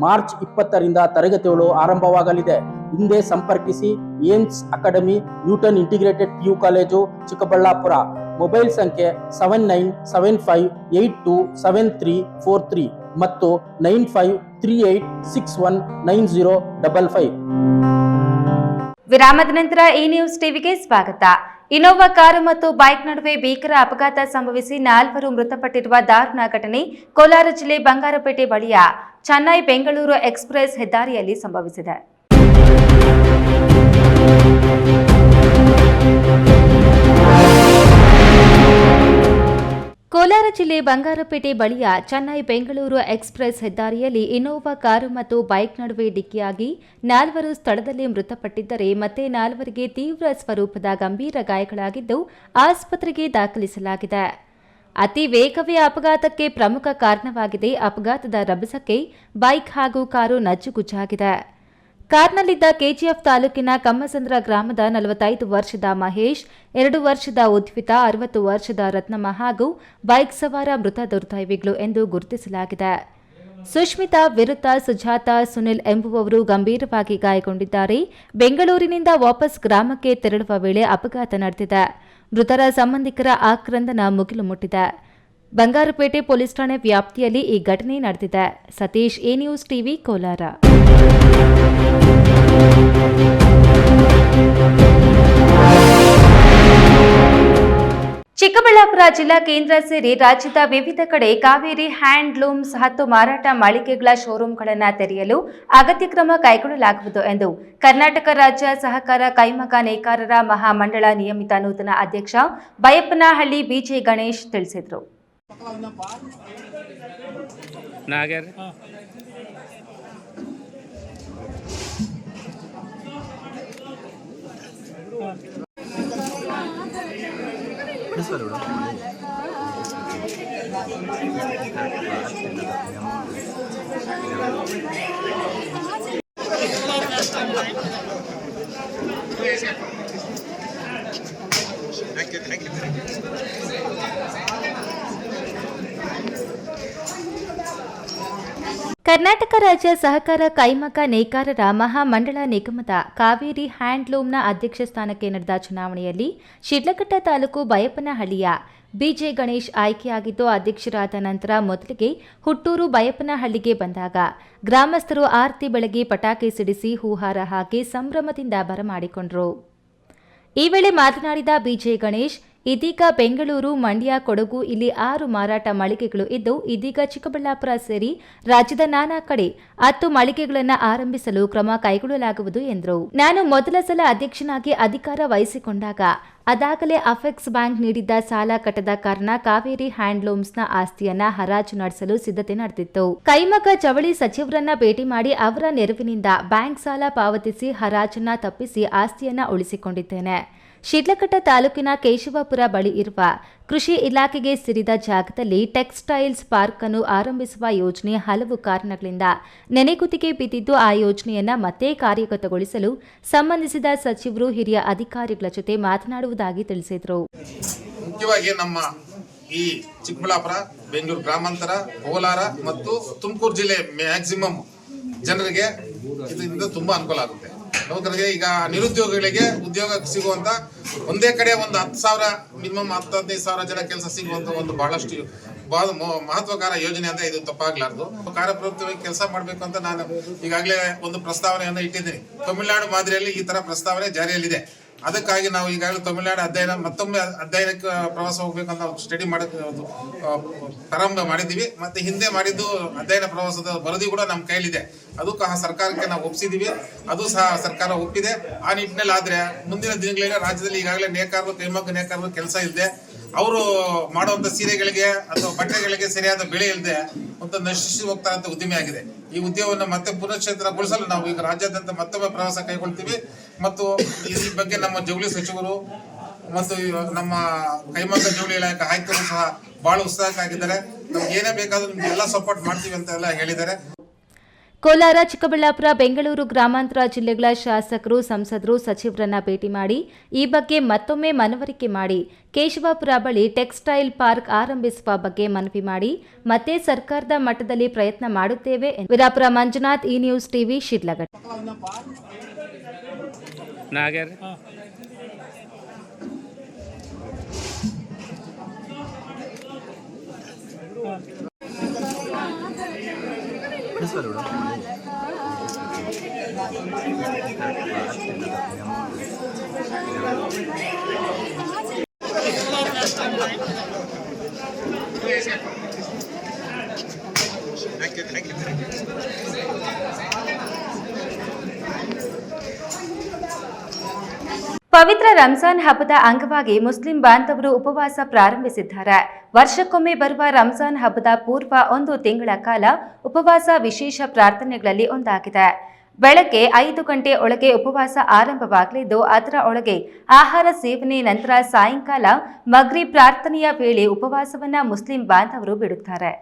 ಮಾರ್ಚ್ 20 ರಿಂದ ತರಗತಿಗಳು ಆರಂಭವಾಗಲಿದೆ. ಹಿಂದೆ ಸಂಪರ್ಕಿಸಿ. Aims academy, Newton integrated PU college, Chikkaballapur. Mobile ಸಂಖ್ಯೆ 7975827343 ಮತ್ತು 9538619055. ವಿರಾಮದ ನಂತರ ಈ ನ್ಯೂಸ್ ಟಿವಿಗೆ ಸ್ವಾಗತ. ಇನೋವಾ ಕಾರು ಮತ್ತು ಬೈಕ್ ನಡುವೆ ಭೀಕರ ಅಪಘಾತ ಸಂಭವಿಸಿ 4 ಮೃತಪಟ್ಟಿರುವ ದಾರುಣ ಘಟನೆ ಕೋಲಾರ ಜಿಲ್ಲೆ ಬಂಗಾರಪೇಟೆ ಬಳಿಯ ಚೆನ್ನೈ ಬೆಂಗಳೂರು ಎಕ್ಸ್ಪ್ರೆಸ್ ಹೆದ್ದಾರಿಯಲ್ಲಿ ಸಂಭವಿಸಿದೆ. ಕೋಲಾರ ಜಿಲ್ಲೆ ಬಂಗಾರಪೇಟೆ ಬಳಿಯ ಚೆನ್ನೈ ಬೆಂಗಳೂರು ಎಕ್ಸ್ಪ್ರೆಸ್ ಹೆದ್ದಾರಿಯಲ್ಲಿ ಇನೋವಾ ಕಾರು ಮತ್ತು ಬೈಕ್ ನಡುವೆ ಡಿಕ್ಕಿಯಾಗಿ 4 ಸ್ಥಳದಲ್ಲಿ ಮೃತಪಟ್ಟಿದ್ದರೆ ಮತ್ತೆ 4 ತೀವ್ರ ಸ್ವರೂಪದ ಗಂಭೀರ ಗಾಯಗಳಾಗಿದ್ದು ಆಸ್ಪತ್ರೆಗೆ ದಾಖಲಿಸಲಾಗಿದೆ. ಅತಿ ವೇಗವೇ ಅಪಘಾತಕ್ಕೆ ಪ್ರಮುಖ ಕಾರಣವಾಗಿದೆ. ಅಪಘಾತದ ರಭಸಕ್ಕೆ ಬೈಕ್ ಹಾಗೂ ಕಾರು ನಜ್ಜುಗುಜ್ಜಾಗಿದೆ. ಕಾರ್ನಲ್ಲಿದ್ದ KGF ತಾಲೂಕಿನ ಕಮ್ಮಸಂದ್ರ ಗ್ರಾಮದ 45 ವರ್ಷದ ಮಹೇಶ್, 2 ವರ್ಷದ ಉದ್ವಿತಾ, 60 ವರ್ಷದ ರತ್ನಮ್ಮ ಹಾಗೂ ಬೈಕ್ ಸವಾರ ಮೃತ ದುರ್ದೈವಿಗಳು ಎಂದು ಗುರುತಿಸಲಾಗಿದೆ. ಸುಷ್ಮಿತಾ ವಿರುದ್ಧ ಸುಜಾತ, ಸುನಿಲ್ ಎಂಬುವವರು ಗಂಭೀರವಾಗಿ ಗಾಯಗೊಂಡಿದ್ದಾರೆ. ಬೆಂಗಳೂರಿನಿಂದ ವಾಪಸ್ ಗ್ರಾಮಕ್ಕೆ ತೆರಳುವ ವೇಳೆ ಅಪಘಾತ ನಡೆದಿದೆ. ಮೃತರ ಸಂಬಂಧಿಕರ ಆಕ್ರಂದನ ಮುಗಿಲು ಮುಟ್ಟಿದೆ. ಬಂಗಾರಪೇಟೆ ಪೊಲೀಸ್ ಠಾಣೆ ವ್ಯಾಪ್ತಿಯಲ್ಲಿ ಈ ಘಟನೆ ನಡೆದಿದೆ. Satish, A news TV, Kolar. Chikkaballapur ಜಿಲ್ಲಾ ಕೇಂದ್ರ ಸೇರಿ ರಾಜ್ಯದ ವಿವಿಧ ಕಡೆ ಕಾವೇರಿ ಹ್ಯಾಂಡ್ಲೂಮ್ಸ್ 10 ಮಾರಾಟ ಮಳಿಗೆಗಳ ಶೋರೂಂಗಳನ್ನು ತೆರೆಯಲು ಅಗತ್ಯ ಕ್ರಮ ಕೈಗೊಳ್ಳಲಾಗುವುದು ಎಂದು ಕರ್ನಾಟಕ ರಾಜ್ಯ ಸಹಕಾರ ಕೈಮಗ್ಗ ನೇಕಾರರ ಮಹಾಮಂಡಳ ನಿಯಮಿತ ನೂತನ ಅಧ್ಯಕ್ಷ ಬೈಯಪ್ಪನಹಳ್ಳಿ ಬಿಜೆ ಗಣೇಶ್ ತಿಳಿಸಿದರು. ಕರ್ನಾಟಕ ರಾಜ್ಯ ಸಹಕಾರ ಕೈಮಗ್ಗ ನೇಕಾರರ ಮಹಾಮಂಡಳ ನಿಗಮದ ಕಾವೇರಿ ಹ್ಯಾಂಡ್ಲೂಮ್ನ ಅಧ್ಯಕ್ಷ ಸ್ಥಾನಕ್ಕೆ ನಡೆದ ಚುನಾವಣೆಯಲ್ಲಿ ಶಿಡ್ಲಘಟ್ಟ ತಾಲೂಕು ಬಯಪನಹಳ್ಳಿಯ ಬಿಜೆ ಗಣೇಶ್ ಆಯ್ಕೆಯಾಗಿದ್ದು, ಅಧ್ಯಕ್ಷರಾದ ನಂತರ ಮೊದಲಿಗೆ ಹುಟ್ಟೂರು ಬಯಪನಹಳ್ಳಿಗೆ ಬಂದಾಗ ಗ್ರಾಮಸ್ಥರು ಆರತಿ ಬೆಳಗ್ಗೆ ಪಟಾಕಿ ಸಿಡಿಸಿ ಹೂಹಾರ ಹಾಕಿ ಸಂಭ್ರಮದಿಂದ ಬರಮಾಡಿಕೊಂಡರು. ಈ ವೇಳೆ ಮಾತನಾಡಿದ ಬಿಜೆ ಗಣೇಶ್, ಇದೀಗ ಬೆಂಗಳೂರು, ಮಂಡ್ಯ, ಕೊಡಗು ಇಲ್ಲಿ 6 ಮಾರಾಟ ಮಳಿಗೆಗಳು ಇದ್ದು, ಇದೀಗ ಚಿಕ್ಕಬಳ್ಳಾಪುರ ಸೇರಿ ರಾಜ್ಯದ ನಾನಾ ಕಡೆ 10 ಮಳಿಗೆಗಳನ್ನು ಆರಂಭಿಸಲು ಕ್ರಮ ಕೈಗೊಳ್ಳಲಾಗುವುದು ಎಂದರು. ನಾನು ಮೊದಲ ಸಲ ಅಧ್ಯಕ್ಷನಾಗಿ ಅಧಿಕಾರ ವಹಿಸಿಕೊಂಡಾಗ ಅದಾಗಲೇ ಅಫೆಕ್ಸ್ ಬ್ಯಾಂಕ್ ನೀಡಿದ್ದ ಸಾಲ ಕಟ್ಟದ ಕಾರಣ ಕಾವೇರಿ ಹ್ಯಾಂಡ್ಲೂಮ್ಸ್ನ ಆಸ್ತಿಯನ್ನ ಹರಾಜು ನಡೆಸಲು ಸಿದ್ಧತೆ ನಡೆದಿತ್ತು. ಕೈಮಗ್ಗ ಜವಳಿ ಸಚಿವರನ್ನ ಭೇಟಿ ಮಾಡಿ ಅವರ ನೆರವಿನಿಂದ ಬ್ಯಾಂಕ್ ಸಾಲ ಪಾವತಿಸಿ ಹರಾಜನ್ನ ತಪ್ಪಿಸಿ ಆಸ್ತಿಯನ್ನ ಉಳಿಸಿಕೊಂಡಿದ್ದೇನೆ. ಶಿಡ್ಲಘಟ್ಟ ತಾಲೂಕಿನ ಕೇಶವಪುರ ಬಳಿ ಇರುವ ಕೃಷಿ ಇಲಾಖೆಗೆ ಸೇರಿದ ಜಾಗದಲ್ಲಿ ಟೆಕ್ಸ್ಟೈಲ್ಸ್ ಪಾರ್ಕ್ ಅನ್ನು ಆರಂಭಿಸುವ ಯೋಜನೆ ಹಲವು ಕಾರಣಗಳಿಂದ ನೆನೆಗುದಿಗೆ ಬಿದ್ದಿದ್ದು, ಆ ಯೋಜನೆಯನ್ನ ಮತ್ತೆ ಕಾರ್ಯಗತಗೊಳಿಸಲು ಸಂಬಂಧಿಸಿದ ಸಚಿವರು, ಹಿರಿಯ ಅಧಿಕಾರಿಗಳ ಜೊತೆ ಮಾತನಾಡುವುದಾಗಿ ತಿಳಿಸಿದರು. ಮುಖ್ಯವಾಗಿ ನಮ್ಮ ಈ ಚಿಕ್ಕಬಳ್ಳಾಪುರ, ಬೆಂಗಳೂರು ಗ್ರಾಮಾಂತರ, ಕೋಲಾರ ಮತ್ತು ತುಮಕೂರು ಜಿಲ್ಲೆ ಮ್ಯಾಕ್ಸಿಮಮ್ ಜನರಿಗೆ ಇದರಿಂದ ತುಂಬಾ ಅನುಕೂಲ ಆಗುತ್ತೆ. ನೌಕರರಿಗೆ, ಈಗ ನಿರುದ್ಯೋಗಿಗಳಿಗೆ ಉದ್ಯೋಗ ಸಿಗುವಂತ ಒಂದೇ ಕಡೆ ಒಂದು 10,000 ಮಿನಿಮಮ್ 10-15,000 ಜನ ಕೆಲಸ ಸಿಗುವಂತ ಒಂದು ಬಹಳಷ್ಟು ಮಹತ್ವಕಾರ ಯೋಜನೆ ಅಂತ ಇದು ತಪ್ಪಾಗ್ಲಾರ್ದು. ಕಾರ್ಯಪ್ರವೃತ್ತವಾಗಿ ಕೆಲಸ ಮಾಡಬೇಕು ಅಂತ ನಾನು ಈಗಾಗಲೇ ಒಂದು ಪ್ರಸ್ತಾವನೆಯನ್ನು ಇಟ್ಟಿದ್ದೀನಿ. ತಮಿಳುನಾಡು ಮಾದರಿಯಲ್ಲಿ ಈ ತರ ಪ್ರಸ್ತಾವನೆ ಜಾರಿಯಲ್ಲಿದೆ. ಅದಕ್ಕಾಗಿ ನಾವು ಈಗಾಗಲೇ ತಮಿಳುನಾಡು ಮತ್ತೊಮ್ಮೆ ಅಧ್ಯಯನಕ್ಕೆ ಪ್ರವಾಸ ಹೋಗ್ಬೇಕಂತ ಸ್ಟಡಿ ಮಾಡೋಕೆ ಪ್ರಾರಂಭ ಮಾಡಿದ್ದೀವಿ. ಮತ್ತೆ ಹಿಂದೆ ಮಾಡಿದ್ದು ಅಧ್ಯಯನ ಪ್ರವಾಸದ ವರದಿ ಕೂಡ ನಮ್ಮ ಕೈಲಿದೆ. ಅದು ಸರ್ಕಾರಕ್ಕೆ ನಾವು ಒಪ್ಪಿಸಿದೀವಿ. ಅದು ಸಹ ಸರ್ಕಾರ ಒಪ್ಪಿದೆ. ಆ ನಿಟ್ಟಿನಲ್ಲಿ ಆದ್ರೆ ಮುಂದಿನ ದಿನಗಳಲ್ಲಿ ರಾಜ್ಯದಲ್ಲಿ ಈಗಾಗಲೇ ನೇಕಾರರು, ಕೈಮಗ್ಗ ನೇಕಾರರು ಕೆಲಸ ಇಲ್ಲದೆ, ಅವರು ಮಾಡುವಂತ ಸೀರೆಗಳಿಗೆ ಅಥವಾ ಬಟ್ಟೆಗಳಿಗೆ ಸರಿಯಾದ ಬೆಲೆ ಇಲ್ಲದೆ ಒಂದು ನಶಿಸಿ ಹೋಗ್ತಾರಂತ ಉದ್ದಿಮೆ ಆಗಿದೆ. ಈ ಉದ್ಯಮವನ್ನು ಮತ್ತೆ ಪುನಶ್ಚೇತನಗೊಳಿಸಲು ನಾವು ಈಗ ರಾಜ್ಯಾದ್ಯಂತ ಮತ್ತೊಮ್ಮೆ ಪ್ರವಾಸ ಕೈಗೊಳ್ತೀವಿ. ಮತ್ತು ಈ ಬಗ್ಗೆ ನಮ್ಮ ಜವಳಿ ಸಚಿವರು ಮತ್ತು ನಮ್ಮ ಕೈಮಗ್ಗ ಜವಳಿ ಇಲಾಖೆ ಆಯುಕ್ತರು ಸಹ ಬಹಳ ಉತ್ಸಾಹಕ್ಕಾಗಿದ್ದಾರೆ. ನಮ್ಗೆ ಏನೇ ಬೇಕಾದ್ರೂ ನಿಮ್ಗೆ ಎಲ್ಲ ಸಪೋರ್ಟ್ ಮಾಡ್ತೀವಿ ಅಂತ ಎಲ್ಲ ಹೇಳಿದ್ದಾರೆ. ಕೋಲಾರ, ಚಿಕ್ಕಬಳ್ಳಾಪುರ, ಬೆಂಗಳೂರು ಗ್ರಾಮಾಂತರ ಜಿಲ್ಲೆಗಳ ಶಾಸಕರು, ಸಂಸದರು, ಸಚಿವರನ್ನ ಭೇಟಿ ಮಾಡಿ ಈ ಬಗ್ಗೆ ಮತ್ತೊಮ್ಮೆ ಮನವರಿಕೆ ಮಾಡಿ ಕೇಶವಪುರ ಬಳಿ ಟೆಕ್ಸ್ಟೈಲ್ ಪಾರ್ಕ್ ಆರಂಭಿಸುವ ಬಗ್ಗೆ ಮನವಿ ಮಾಡಿ ಮತ್ತೆ ಸರ್ಕಾರದ ಮಟ್ಟದಲ್ಲಿ ಪ್ರಯತ್ನ ಮಾಡುತ್ತೇವೆ. ವೀರಾಪುರ ಮಂಜುನಾಥ್, ಈ ನ್ಯೂಸ್ ಟಿವಿ, ಶಿಡ್ಲಘಟ್ಟ. ಪವಿತ್ರ ರಂಜಾನ್ ಹಬ್ಬದ ಅಂಗವಾಗಿ ಮುಸ್ಲಿಂ ಬಾಂಧವರು ಉಪವಾಸ ಪ್ರಾರಂಭಿಸಿದ್ದಾರೆ. ವರ್ಷಕ್ಕೊಮ್ಮೆ ಬರುವ ರಂಜಾನ್ ಹಬ್ಬದ ಪೂರ್ವ 1 ತಿಂಗಳ ಕಾಲ ಉಪವಾಸ ವಿಶೇಷ ಪ್ರಾರ್ಥನೆಗಳಲ್ಲಿ ಒಂದಾಗಿದೆ. ಬೆಳಗ್ಗೆ 5 ಗಂಟೆ ಒಳಗೆ ಉಪವಾಸ ಆರಂಭವಾಗಲಿದ್ದು, ಅದರ ಒಳಗೆ ಆಹಾರ ಸೇವನೆ ನಂತರ ಸಾಯಂಕಾಲ ಮಗ್ರಿಬ್ ಪ್ರಾರ್ಥನೆಯ ವೇಳೆ ಉಪವಾಸವನ್ನ ಮುಸ್ಲಿಂ ಬಾಂಧವರು ಬಿಡುತ್ತಾರೆ.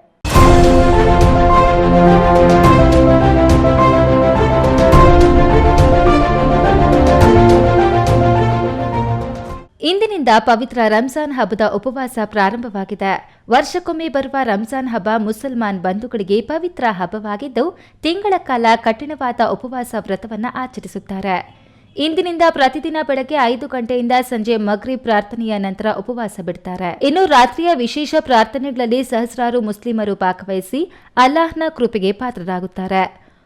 ಇಂದಿನಿಂದ ಪವಿತ್ರ ರಂಜಾನ್ ಹಬ್ಬದ ಉಪವಾಸ ಪ್ರಾರಂಭವಾಗಿದೆ. ವರ್ಷಕ್ಕೊಮ್ಮೆ ಬರುವ ರಂಜಾನ್ ಹಬ್ಬ ಮುಸಲ್ಮಾನ್ ಬಂಧುಗಳಿಗೆ ಪವಿತ್ರ ಹಬ್ಬವಾಗಿದ್ದು, ತಿಂಗಳ ಕಾಲ ಕಠಿಣವಾದ ಉಪವಾಸ ವ್ರತವನ್ನು ಆಚರಿಸುತ್ತಾರೆ. ಇಂದಿನಿಂದ ಪ್ರತಿದಿನ ಬೆಳಗ್ಗೆ 5 ಗಂಟೆಯಿಂದ ಸಂಜೆ ಮಗ್ರಿಬ್ ಪ್ರಾರ್ಥನೆಯ ನಂತರ ಉಪವಾಸ ಬಿಡ್ತಾರೆ. ಇನ್ನು ರಾತ್ರಿಯ ವಿಶೇಷ ಪ್ರಾರ್ಥನೆಗಳಲ್ಲಿ ಸಹಸ್ರಾರು ಮುಸ್ಲಿಮರು ಭಾಗವಹಿಸಿ ಅಲ್ಲಾಹ್ನ ಕೃಪೆಗೆ ಪಾತ್ರರಾಗುತ್ತಾರೆ.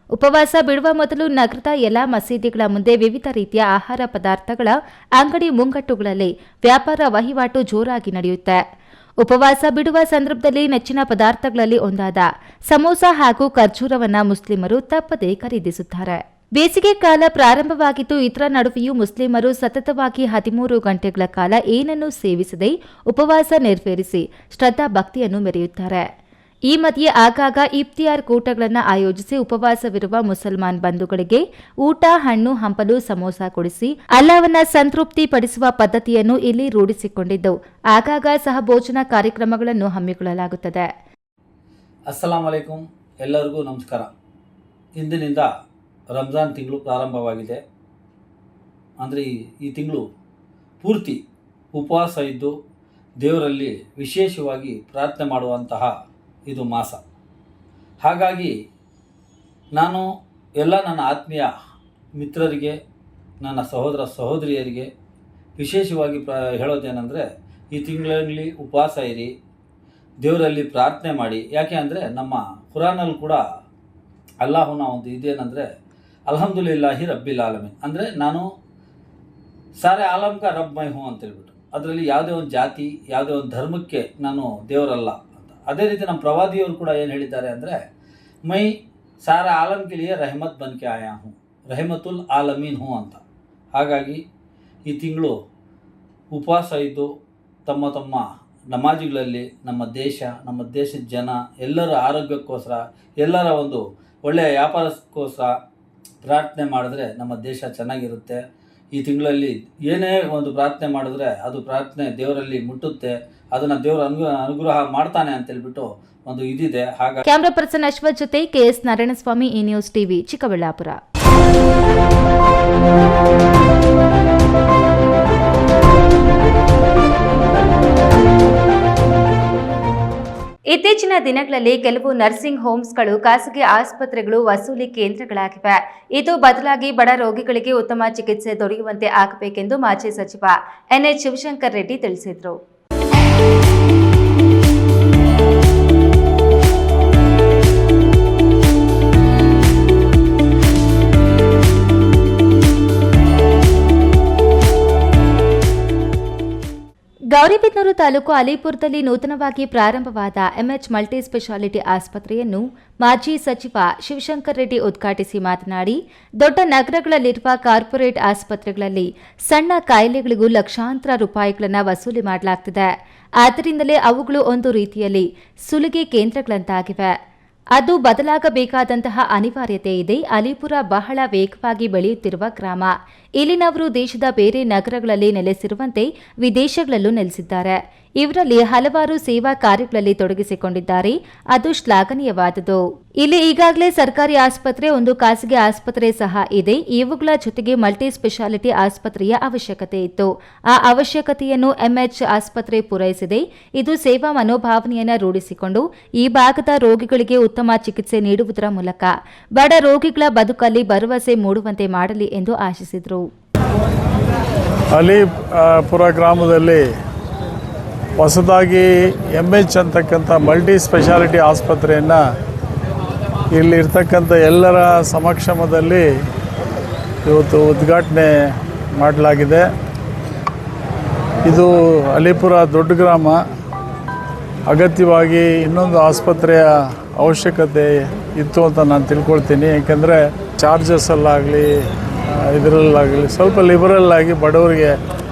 ಉಪವಾಸ ಬಿಡುವ ಮೊದಲು ನಗರದ ಎಲ್ಲಾ ಮಸೀದಿಗಳ ಮುಂದೆ ವಿವಿಧ ರೀತಿಯ ಆಹಾರ ಪದಾರ್ಥಗಳ ಅಂಗಡಿ ಮುಂಗಟ್ಟುಗಳಲ್ಲಿ ವ್ಯಾಪಾರ ವಹಿವಾಟು ಜೋರಾಗಿ ನಡೆಯುತ್ತೆ. ಉಪವಾಸ ಬಿಡುವ ಸಂದರ್ಭದಲ್ಲಿ ನೆಚ್ಚಿನ ಪದಾರ್ಥಗಳಲ್ಲಿ ಒಂದಾದ ಸಮೋಸ ಹಾಗೂ ಖರ್ಜೂರವನ್ನ ಮುಸ್ಲಿಮರು ತಪ್ಪದೇ ಖರೀದಿಸುತ್ತಾರೆ. ಬೇಸಿಗೆ ಕಾಲ ಪ್ರಾರಂಭವಾಗಿದ್ದು, ಇದರ ನಡುವೆಯೂ ಮುಸ್ಲಿಮರು ಸತತವಾಗಿ 13 ಗಂಟೆಗಳ ಕಾಲ ಏನನ್ನೂ ಸೇವಿಸದೆ ಉಪವಾಸ ನೆರವೇರಿಸಿ ಶ್ರದ್ಧಾ ಭಕ್ತಿಯನ್ನು ಮೆರೆಯುತ್ತಾರೆ. ಈ ಮಧ್ಯೆ ಆಗಾಗ ಇಫ್ತಿಯಾರ್ ಕೂಟಗಳನ್ನು ಆಯೋಜಿಸಿ ಉಪವಾಸವಿರುವ ಮುಸಲ್ಮಾನ್ ಬಂಧುಗಳಿಗೆ ಊಟ, ಹಣ್ಣು, ಹಂಪಲು, ಸಮೋಸ ಕೊಡಿಸಿ ಅಲ್ಲಾಹ್ವನ್ನ ಸಂತೃಪ್ತಿ ಪಡಿಸುವ ಪದ್ಧತಿಯನ್ನು ಇಲ್ಲಿ ರೂಢಿಸಿಕೊಂಡಿದ್ದು, ಆಗಾಗ ಸಹಭೋಜನ ಕಾರ್ಯಕ್ರಮಗಳನ್ನು ಹಮ್ಮಿಕೊಳ್ಳಲಾಗುತ್ತದೆ. ಅಸ್ಸಲಾಂ ವಲೈಕುಂ, ಎಲ್ಲರಿಗೂ ನಮಸ್ಕಾರ. ಇಂದಿನಿಂದ ರಂಜಾನ್ ತಿಂಗಳು ಪ್ರಾರಂಭವಾಗಿದೆ. ಅಂದರೆ ಈ ತಿಂಗಳು ಪೂರ್ತಿ ಉಪವಾಸ ಇದ್ದು ದೇವರಲ್ಲಿ ವಿಶೇಷವಾಗಿ ಪ್ರಾರ್ಥನೆ ಮಾಡುವಂತಹ ಇದು ಮಾಸ. ಹಾಗಾಗಿ ನಾನು ಎಲ್ಲ ನನ್ನ ಆತ್ಮೀಯ ಮಿತ್ರರಿಗೆ, ನನ್ನ ಸಹೋದರ ಸಹೋದರಿಯರಿಗೆ ವಿಶೇಷವಾಗಿ ಹೇಳೋದೇನೆಂದರೆ, ಈ ತಿಂಗಳಲ್ಲಿ ಉಪವಾಸ ಇರಿ, ದೇವರಲ್ಲಿ ಪ್ರಾರ್ಥನೆ ಮಾಡಿ. ಯಾಕೆ ಅಂದರೆ ನಮ್ಮ ಕುರಾನಲ್ಲಿ ಕೂಡ ಅಲ್ಲಾಹುನ ಒಂದು ಇದೇನೆಂದರೆ, ಅಲ್ಹಮ್ದುಲಿಲ್ಲಾಹಿ ರಬ್ಬಿಲ್ ಆಲಮೀನ್, ಅಂದರೆ ನಾನು ಸಾರೆ ಆಲಮ್ ಕಾ ರಬ್ ಮೈ ಹೂ ಅಂತೇಳ್ಬಿಟ್ಟು, ಅದರಲ್ಲಿ ಯಾವುದೇ ಒಂದು ಜಾತಿ, ಯಾವುದೇ ಒಂದು ಧರ್ಮಕ್ಕೆ ನಾನು ದೇವರಲ್ಲ ಅಂತ. ಅದೇ ರೀತಿ ನಮ್ಮ ಪ್ರವಾದಿಯವರು ಕೂಡ ಏನು ಹೇಳಿದ್ದಾರೆ ಅಂದರೆ, ಮೈ ಸಾರೆ ಆಲಮ್ ಕೆ ಲಿಯೆ ರಹಮತ್ ಬನ್ಕೆ ಆಯಾ ಹೂँ, ರಹಮತುಲ್ ಆಲಮೀನ್ ಹೂ ಅಂತ. ಹಾಗಾಗಿ ಈ ತಿಂಗಳು ಉಪವಾಸ ಇದ್ದು ತಮ್ಮ ತಮ್ಮ ನಮಾಜಿಗಳಲ್ಲಿ ನಮ್ಮ ದೇಶ, ನಮ್ಮ ದೇಶದ ಜನ ಎಲ್ಲರ ಆರೋಗ್ಯಕ್ಕೋಸ್ಕರ, ಎಲ್ಲರ ಒಂದು ಒಳ್ಳೆಯ ವ್ಯಾಪಾರಕ್ಕೋಸ್ಕರ ಪ್ರಾರ್ಥನೆ ಮಾಡಿದ್ರೆ ನಮ್ಮ ದೇಶ ಚೆನ್ನಾಗಿರುತ್ತೆ. ಈ ತಿಂಗಳಲ್ಲಿ ಏನೇ ಒಂದು ಪ್ರಾರ್ಥನೆ ಮಾಡಿದ್ರೆ ಅದು ಪ್ರಾರ್ಥನೆ ದೇವರಲ್ಲಿ ಮುಟ್ಟುತ್ತೆ, ಅದನ್ನು ದೇವರ ಅನುಗ್ರಹ ಮಾಡ್ತಾನೆ ಅಂತೇಳ್ಬಿಟ್ಟು ಒಂದು ಇದಿದೆ. ಹಾಗಾಗಿ ಕ್ಯಾಮ್ರಾ ಪರ್ಸನ್ ಅಶ್ವಥ್ ಜೊತೆ ಕೆಎಸ್ ನಾರಾಯಣಸ್ವಾಮಿ, ಈ ನ್ಯೂಸ್ ಟಿವಿ, ಚಿಕ್ಕಬಳ್ಳಾಪುರ. ಇತ್ತೀಚಿನ ದಿನಗಳಲ್ಲಿ ಕೆಲವು ನರ್ಸಿಂಗ್ ಹೋಮ್ಸ್ಗಳು ಖಾಸಗಿ ಆಸ್ಪತ್ರೆಗಳು ವಸೂಲಿ ಕೇಂದ್ರಗಳಾಗಿವೆ. ಇದು ಬದಲಾಗಿ ಬಡ ರೋಗಿಗಳಿಗೆ ಉತ್ತಮ ಚಿಕಿತ್ಸೆ ದೊರೆಯುವಂತೆ ಆಗಬೇಕೆಂದು ಮಾಜಿ ಸಚಿವ ಎನ್ಎಚ್ ಶಿವಶಂಕರ್ ರೆಡ್ಡಿ ತಿಳಿಸಿದರು. ಗೌರಿಬಿದನೂರು ತಾಲೂಕು ಅಲಿಪುರದಲ್ಲಿ ನೂತನವಾಗಿ ಪ್ರಾರಂಭವಾದ ಎಂಎಚ್ ಮಲ್ಟಿ ಸ್ಪೆಷಾಲಿಟಿ ಆಸ್ಪತ್ರೆಯನ್ನು ಮಾಜಿ ಸಚಿವ ಶಿವಶಂಕರ್ ರೆಡ್ಡಿ ಉದ್ಘಾಟಿಸಿ ಮಾತನಾಡಿ, ದೊಡ್ಡ ನಗರಗಳಲ್ಲಿರುವ ಕಾರ್ಪೊರೇಟ್ ಆಸ್ಪತ್ರೆಗಳಲ್ಲಿ ಸಣ್ಣ ಕಾಯಿಲೆಗಳಿಗೂ ಲಕ್ಷಾಂತರ ರೂಪಾಯಿಗಳನ್ನು ವಸೂಲಿ ಮಾಡಲಾಗ್ತಿದೆ. ಆದ್ದರಿಂದಲೇ ಅವುಗಳು ಒಂದು ರೀತಿಯಲ್ಲಿ ಸುಲಿಗೆ ಕೇಂದ್ರಗಳಂತಾಗಿವೆ. ಅದು ಬದಲಾಗಬೇಕಾದಂತಹ ಅನಿವಾರ್ಯತೆ ಇದೆ. ಅಲಿಪುರ ಬಹಳ ವೇಗವಾಗಿ ಬೆಳೆಯುತ್ತಿರುವ ಗ್ರಾಮ. ಇಲ್ಲಿನವರು ದೇಶದ ಬೇರೆ ನಗರಗಳಲ್ಲಿ ನೆಲೆಸಿರುವಂತೆ ವಿದೇಶಗಳಲ್ಲೂ ನೆಲೆಸಿದ್ದಾರೆ. ಇವರಲ್ಲಿ ಹಲವಾರು ಸೇವಾ ಕಾರ್ಯಗಳಲ್ಲಿ ತೊಡಗಿಸಿಕೊಂಡಿದ್ದಾರೆ. ಅದು ಶ್ಲಾಘನೀಯವಾದುದು. ಇಲ್ಲಿ ಈಗಾಗಲೇ ಸರ್ಕಾರಿ ಆಸ್ಪತ್ರೆ, ಒಂದು ಖಾಸಗಿ ಆಸ್ಪತ್ರೆ ಸಹ ಇದೆ. ಇವುಗಳ ಜೊತೆಗೆ ಮಲ್ಟಿ ಸ್ಪೆಷಾಲಿಟಿ ಆಸ್ಪತ್ರೆಯ ಅವಶ್ಯಕತೆ ಇತ್ತು. ಆ ಅವಶ್ಯಕತೆಯನ್ನು ಎಂಎಚ್ ಆಸ್ಪತ್ರೆ ಪೂರೈಸಿದೆ. ಇದು ಸೇವಾ ಮನೋಭಾವನೆಯನ್ನು ರೂಢಿಸಿಕೊಂಡು ಈ ಭಾಗದ ರೋಗಿಗಳಿಗೆ ಉತ್ತಮ ಚಿಕಿತ್ಸೆ ನೀಡುವುದರ ಮೂಲಕ ಬಡ ರೋಗಿಗಳ ಬದುಕಲ್ಲಿ ಭರವಸೆ ಮೂಡುವಂತೆ ಮಾಡಲಿ ಎಂದು ಆಶಿಸಿದರು. ಅಲಿಪುರ ಗ್ರಾಮದಲ್ಲಿ ಹೊಸದಾಗಿ ಎಂಎಚ್ ಅಂತಕ್ಕಂಥ ಮಲ್ಟಿ ಸ್ಪೆಷಾಲಿಟಿ ಆಸ್ಪತ್ರೆಯನ್ನು ಇಲ್ಲಿರ್ತಕ್ಕಂಥ ಎಲ್ಲರ ಸಮಕ್ಷಮದಲ್ಲಿ ಇವತ್ತು ಉದ್ಘಾಟನೆ ಮಾಡಲಾಗಿದೆ. ಇದು ಅಲಿಪುರ ದೊಡ್ಡ ಗ್ರಾಮ. ಅಗತ್ಯವಾಗಿ ಇನ್ನೊಂದು ಆಸ್ಪತ್ರೆಯ ಅವಶ್ಯಕತೆ ಇತ್ತು ಅಂತ ನಾನು ತಿಳ್ಕೊಳ್ತೀನಿ. ಏಕೆಂದರೆ ಚಾರ್ಜಸ್ಸಲ್ಲಾಗಲಿ ಇದರಲ್ಲಾಗಲಿ ಸ್ವಲ್ಪ ಲಿಬರಲ್ ಆಗಿ ಬಡವರಿಗೆ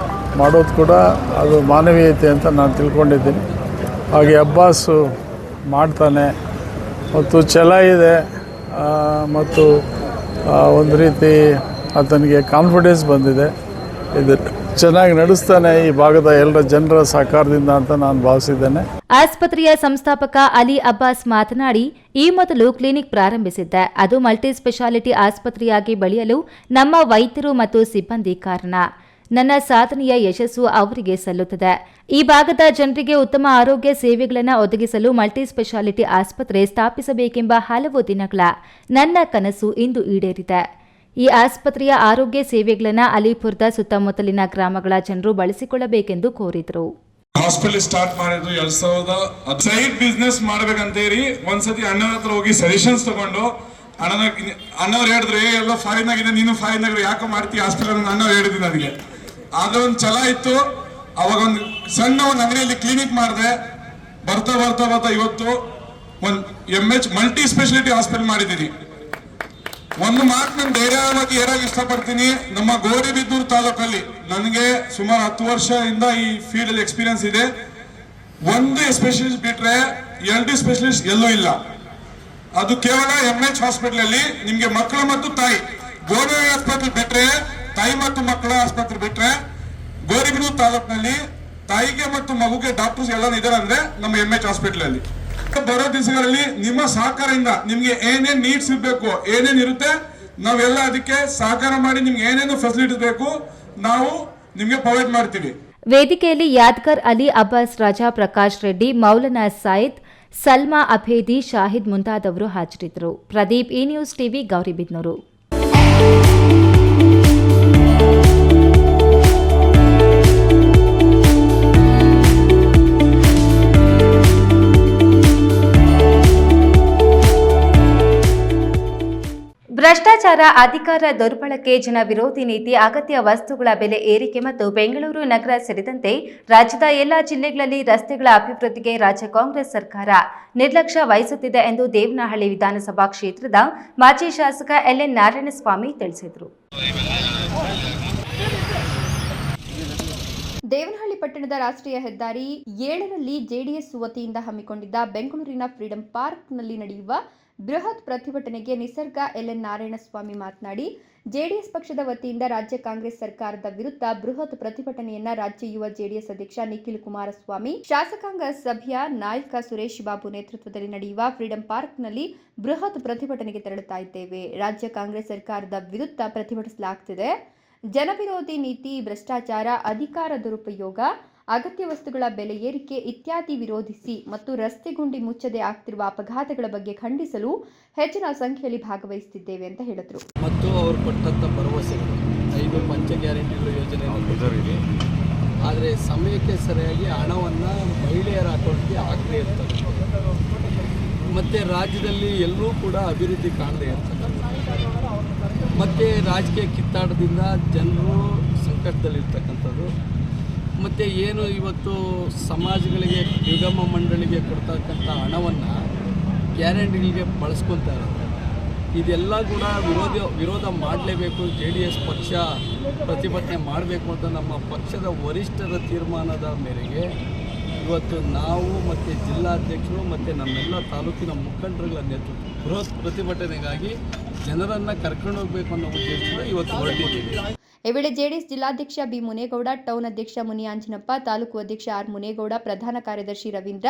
ಮಾಡೋದು ಕೂಡ ಅದು ಮಾನವೀಯತೆ ಅಂತ ನಾನು ತಿಳ್ಕೊಂಡಿದ್ದೀನಿ. ಹಾಗೆ ಅಬ್ಬಾಸು ಮಾಡ್ತಾನೆ ಮತ್ತು ಛಲ ಇದೆ ಮತ್ತು ಒಂದು ರೀತಿ ಆತನಿಗೆ ಕಾನ್ಫಿಡೆನ್ಸ್ ಬಂದಿದೆ. ಇದು ಚೆನ್ನಾಗಿ ನಡೆಸ್ತಾನೆ ಈ ಭಾಗದ ಎಲ್ಲ ಜನರ ಸಹಕಾರದಿಂದ ಅಂತ ನಾನು ಭಾವಿಸಿದ್ದೇನೆ. ಆಸ್ಪತ್ರೆಯ ಸಂಸ್ಥಾಪಕ ಅಲಿ ಅಬ್ಬಾಸ್ ಮಾತನಾಡಿ, ಈ ಮೊದಲು ಕ್ಲಿನಿಕ್ ಪ್ರಾರಂಭಿಸಿದ್ದೆ. ಅದು ಮಲ್ಟಿ ಸ್ಪೆಷಾಲಿಟಿ ಆಸ್ಪತ್ರೆಯಾಗಿ ಬೆಳೆಯಲು ನಮ್ಮ ವೈದ್ಯರು ಮತ್ತು ಸಿಬ್ಬಂದಿ ಕಾರಣ. ನನ್ನ ಸಾಧನೆಯ ಯಶಸ್ಸು ಅವರಿಗೆ ಸಲ್ಲುತ್ತದೆ. ಈ ಭಾಗದ ಜನರಿಗೆ ಉತ್ತಮ ಆರೋಗ್ಯ ಸೇವೆಗಳನ್ನು ಒದಗಿಸಲು ಮಲ್ಟಿ ಸ್ಪೆಷಾಲಿಟಿ ಆಸ್ಪತ್ರೆ ಸ್ಥಾಪಿಸಬೇಕೆಂಬ ಹಲವು ದಿನಗಳ ನನ್ನ ಕನಸು ಇಂದು ಈಡೇರಿದೆ. ಈ ಆಸ್ಪತ್ರೆಯ ಆರೋಗ್ಯ ಸೇವೆಗಳನ್ನು ಅಲಿಪುರದ ಸುತ್ತಮುತ್ತಲಿನ ಗ್ರಾಮಗಳ ಜನರು ಬಳಸಿಕೊಳ್ಳಬೇಕೆಂದು ಕೋರಿದರು. ಹಾಸ್ಪಿಟಲ್ ಸ್ಟಾರ್ಟ್ ಮಾಡಿದ್ರು 2000 ಸೈಡ್ ಬಿಸ್ನೆಸ್ ಮಾಡ್ಬೇಕಂತೇಳಿ ಒಂದ್ಸತಿ ಅಣ್ಣನ ಹತ್ರ ಹೋಗಿ ಸಜೆಷನ್ಸ್ ತಗೊಂಡು ಅಣ್ಣವ್ರು ಹೇಳಿದ್ರು, ಎಲ್ಲ ಫಾರಿನ್ ಆಗಿದೆ, ನೀನು ಫಾರಿನ್ ಆಗಿ ಯಾಕೆ ಮಾಡ್ತೀವಿ ಹಾಸ್ಪಿಟಲ್ ಅಣ್ಣವ್ರು ಹೇಳಿದ್ರು. ನನಗೆ ಅದೊಂದು ಛಲ ಇತ್ತು. ಅವಾಗ ಒಂದು ಸಣ್ಣ ಒಂದು ಅಂಗಡಿಯಲ್ಲಿ ಕ್ಲಿನಿಕ್ ಮಾಡಿದೆ. ಬರ್ತಾ ಬರ್ತಾ ಬರ್ತಾ ಇವತ್ತು ಒಂದು ಎಂಎಚ್ ಮಲ್ಟಿ ಸ್ಪೆಷಾಲಿಟಿ ಹಾಸ್ಪಿಟಲ್ ಮಾಡಿದ್ದೀನಿ. ಒಂದು ಮಾತು ನಾನು ಧೈರ್ಯವಾಗಿ ಹೇಳಕ್ ಇಷ್ಟಪಡ್ತೀನಿ, ನಮ್ಮ ಗೌರಿಬಿದನೂರು ತಾಲೂಕಲ್ಲಿ ನನಗೆ ಸುಮಾರು 10 ವರ್ಷದಿಂದ ಈ ಫೀಲ್ಡ್ ಅಲ್ಲಿ ಎಕ್ಸ್ಪೀರಿಯನ್ಸ್ ಇದೆ. ಒಂದು ಸ್ಪೆಷಲಿಸ್ಟ್ ಬಿಟ್ರೆ 2 ಸ್ಪೆಷಲಿಸ್ಟ್ ಎಲ್ಲೂ ಇಲ್ಲ. ಅದು ಕೇವಲ ಎಂಎಚ್ ಹಾಸ್ಪಿಟಲ್ ಅಲ್ಲಿ ನಿಮ್ಗೆ ಮಕ್ಕಳು ಮತ್ತು ತಾಯಿ ಗೋರಿ ಆಸ್ಪತ್ರೆ ಬಿಟ್ರೆ, ತಾಯಿ ಮತ್ತು ಮಕ್ಕಳ ಆಸ್ಪತ್ರೆ ಬಿಟ್ರೆ ಗೌರಿಬಿದನೂರು ತಾಲೂಕಿನಲ್ಲಿ ತಾಯಿಗೆ ಮತ್ತು ಮಗುಗೆ ಡಾಕ್ಟರ್ಸ್ ಎಲ್ಲ ಇದಾರೆ ಅಂದ್ರೆ ನಮ್ಮ ಎಂಎಚ್ ಹಾಸ್ಪಿಟಲ್ ಅಲ್ಲಿ. ಬರೋ ದಿವಸಗಳಲ್ಲಿ ನಿಮ್ಮ ಸಹಕಾರದಿಂದ ನಿಮ್ಗೆ ಏನೇನ್ ನೀಡ್ಸ್ ಇರಬೇಕು, ಏನೇನ್ ಇರುತ್ತೆ, ನಾವೆಲ್ಲ ಅದಕ್ಕೆ ಸಹಕಾರ ಮಾಡಿ ನಿಮ್ಗೆ ಏನೇನು ಫೆಸಿಲಿಟೀಸ್ ಬೇಕು ನಾವು ನಿಮ್ಗೆ ಪ್ರೊವೈಡ್ ಮಾಡ್ತೀವಿ. ವೇದಿಕೆಯಲ್ಲಿ ಯಾದ್ಗರ್ ಅಲಿ, ಅಬ್ಬಾಸ್ ರಾಜಾ, ಪ್ರಕಾಶ್ ರೆಡ್ಡಿ, ಮೌಲನಾ ಸಾಯಿದ್, ಸಲ್ಮಾ ಅಭೇದಿ, ಶಾಹಿದ್ ಮುಂತಾದವರು ಹಾಜರಿದ್ದರು. ಪ್ರದೀಪ್, ಈ ನ್ಯೂಸ್ ಟಿವಿ, ಗೌರಿಬಿದನೂರು. ಭ್ರಷ್ಟಾಚಾರ, ಅಧಿಕಾರ ದುರ್ಬಳಕೆ, ಜನ ವಿರೋಧಿ ನೀತಿ, ಅಗತ್ಯ ವಸ್ತುಗಳ ಬೆಲೆ ಏರಿಕೆ ಮತ್ತು ಬೆಂಗಳೂರು ನಗರ ಸೇರಿದಂತೆ ರಾಜ್ಯದ ಎಲ್ಲಾ ಜಿಲ್ಲೆಗಳಲ್ಲಿ ರಸ್ತೆಗಳ ಅಭಿವೃದ್ಧಿಗೆ ರಾಜ್ಯ ಕಾಂಗ್ರೆಸ್ ಸರ್ಕಾರ ನಿರ್ಲಕ್ಷ್ಯ ವಹಿಸುತ್ತಿದೆ ಎಂದು ದೇವನಹಳ್ಳಿ ವಿಧಾನಸಭಾ ಕ್ಷೇತ್ರದ ಮಾಜಿ ಶಾಸಕ ಎಲ್ಎನ್ ನಾರಾಯಣಸ್ವಾಮಿ ತಿಳಿಸಿದರು. ದೇವನಹಳ್ಳಿ ಪಟ್ಟಣದ ರಾಷ್ಟ್ರೀಯ ಹೆದ್ದಾರಿ 7ರಲ್ಲಿ ಜೆಡಿಎಸ್ ವತಿಯಿಂದ ಹಮ್ಮಿಕೊಂಡಿದ್ದ ಬೆಂಗಳೂರಿನ ಫ್ರೀಡಂ ಪಾರ್ಕ್ನಲ್ಲಿ ನಡೆಯುವ ಬೃಹತ್ ಪ್ರತಿಭಟನೆಗೆ ನಿಸರ್ಗ ಎಲ್ಎನ್ ನಾರಾಯಣಸ್ವಾಮಿ ಮಾತನಾಡಿ, ಜೆಡಿಎಸ್ ಪಕ್ಷದ ವತಿಯಿಂದ ರಾಜ್ಯ ಕಾಂಗ್ರೆಸ್ ಸರ್ಕಾರದ ವಿರುದ್ಧ ಬೃಹತ್ ಪ್ರತಿಭಟನೆಯನ್ನ ರಾಜ್ಯ ಯುವ ಜೆಡಿಎಸ್ ಅಧ್ಯಕ್ಷ ನಿಖಿಲ್ ಕುಮಾರಸ್ವಾಮಿ, ಶಾಸಕಾಂಗ ಸಭೆಯ ನಾಯಕ ಸುರೇಶ್ ಬಾಬು ನೇತೃತ್ವದಲ್ಲಿ ನಡೆಯುವ ಫ್ರೀಡಂ ಪಾರ್ಕ್ನಲ್ಲಿ ಬೃಹತ್ ಪ್ರತಿಭಟನೆಗೆ ತೆರಳುತ್ತಾ ಇದ್ದೇವೆ. ರಾಜ್ಯ ಕಾಂಗ್ರೆಸ್ ಸರ್ಕಾರದ ವಿರುದ್ಧ ಪ್ರತಿಭಟಿಸಲಾಗುತ್ತಿದೆ. ಜನವಿರೋಧಿ ನೀತಿ, ಭ್ರಷ್ಟಾಚಾರ, ಅಧಿಕಾರ ದುರುಪಯೋಗ, ಅಗತ್ಯ ವಸ್ತುಗಳ ಬೆಲೆ ಏರಿಕೆ ಇತ್ಯಾದಿ ವಿರೋಧಿಸಿ ಮತ್ತು ರಸ್ತೆ ಗುಂಡಿ ಮುಚ್ಚದೆ ಆಗ್ತಿರುವ ಅಪಘಾತಗಳ ಬಗ್ಗೆ ಖಂಡಿಸಲು ಹೆಚ್ಚಿನ ಸಂಖ್ಯೆಯಲ್ಲಿ ಭಾಗವಹಿಸುತ್ತಿದ್ದೇವೆ ಅಂತ ಹೇಳಿದರು. ಮತ್ತು ಅವರು ಕೊಟ್ಟಂಥ ಭರವಸೆಗಳು 5 ಪಂಚ ಗ್ಯಾರಂಟಿಗಳ ಯೋಜನೆ, ಆದರೆ ಸಮಯಕ್ಕೆ ಸರಿಯಾಗಿ ಹಣವನ್ನು ಮಹಿಳೆಯರ ಅಕೌಂಟ್ಗೆ ಹಾಕದೇ ಇರ್ತದೆ. ಮತ್ತು ರಾಜ್ಯದಲ್ಲಿ ಎಲ್ಲೂ ಕೂಡ ಅಭಿವೃದ್ಧಿ ಕಾಣದೇ ಇರ್ತದೆ. ಮತ್ತು ರಾಜಕೀಯ ಕಿತ್ತಾಟದಿಂದ ಜನರು ಸಂಕಟದಲ್ಲಿರ್ತಕ್ಕಂಥದ್ದು. ಮತ್ತು ಏನು ಇವತ್ತು ಸಮಾಜಗಳಿಗೆ ನಿಗಮ ಮಂಡಳಿಗೆ ಕೊಡ್ತಕ್ಕಂಥ ಹಣವನ್ನು ಗ್ಯಾರಂಟಿಗಳಿಗೆ ಬಳಸ್ಕೊತಾ ಇರೋದು, ಇದೆಲ್ಲ ಕೂಡ ವಿರೋಧ ಮಾಡಲೇಬೇಕು. JDS ಪಕ್ಷ ಪ್ರತಿಭಟನೆ ಮಾಡಬೇಕು ಅಂತ ನಮ್ಮ ಪಕ್ಷದ ವರಿಷ್ಠರ ತೀರ್ಮಾನದ ಮೇರೆಗೆ ಇವತ್ತು ನಾವು ಮತ್ತು ಜಿಲ್ಲಾಧ್ಯಕ್ಷರು ಮತ್ತು ನಮ್ಮೆಲ್ಲ ತಾಲೂಕಿನ ಮುಖಂಡರುಗಳ ನೇತೃತ್ವ ಬೃಹತ್ ಪ್ರತಿಭಟನೆಗಾಗಿ ಜನರನ್ನು ಕರ್ಕೊಂಡು ಹೋಗಬೇಕು ಅನ್ನೋ ಉದ್ದೇಶದಿಂದ ಇವತ್ತು ಹೊರಟಿದ್ದೀವಿ. ಈ ವೇಳೆ ಜೆಡಿಎಸ್ ಜಿಲ್ಲಾಧ್ಯಕ್ಷ ಬಿ ಮುನೇಗೌಡ, ಟೌನ್ ಅಧ್ಯಕ್ಷ ಮುನಿಯಾಂಜನಪ್ಪ, ತಾಲೂಕು ಅಧ್ಯಕ್ಷ ಆರ್ ಮುನೇಗೌಡ, ಪ್ರಧಾನ ಕಾರ್ಯದರ್ಶಿ ರವೀಂದ್ರ,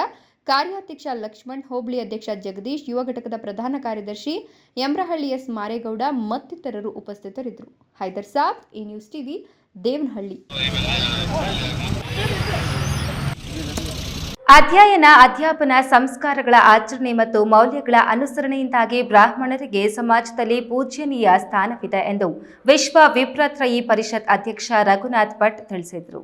ಕಾರ್ಯಾಧ್ಯಕ್ಷ ಲಕ್ಷ್ಮಣ್, ಹೋಬಳಿ ಅಧ್ಯಕ್ಷ ಜಗದೀಶ್, ಯುವ ಘಟಕದ ಪ್ರಧಾನ ಕಾರ್ಯದರ್ಶಿ ಯಮ್ರಹಳ್ಳಿ ಎಸ್ ಮಾರೇಗೌಡ ಮತ್ತಿತರರು ಉಪಸ್ಥಿತರಿದ್ದರು. ಹೈದರ್ ಸಾಬ್, ಈ ನ್ಯೂಸ್ ಟಿವಿ, ದೇವನಹಳ್ಳಿ. ಅಧ್ಯಯನ, ಅಧ್ಯಾಪನ, ಸಂಸ್ಕಾರಗಳ ಆಚರಣೆ ಮತ್ತು ಮೌಲ್ಯಗಳ ಅನುಸರಣೆಯಿಂದಾಗಿ ಬ್ರಾಹ್ಮಣರಿಗೆ ಸಮಾಜದಲ್ಲಿ ಪೂಜ್ಯನೀಯ ಸ್ಥಾನವಿದೆ ಎಂದು ವಿಶ್ವ ವಿಪ್ರತ್ರಯಿ ಪರಿಷತ್ ಅಧ್ಯಕ್ಷ ರಘುನಾಥ್ ಭಟ್ ತಿಳಿಸಿದರು.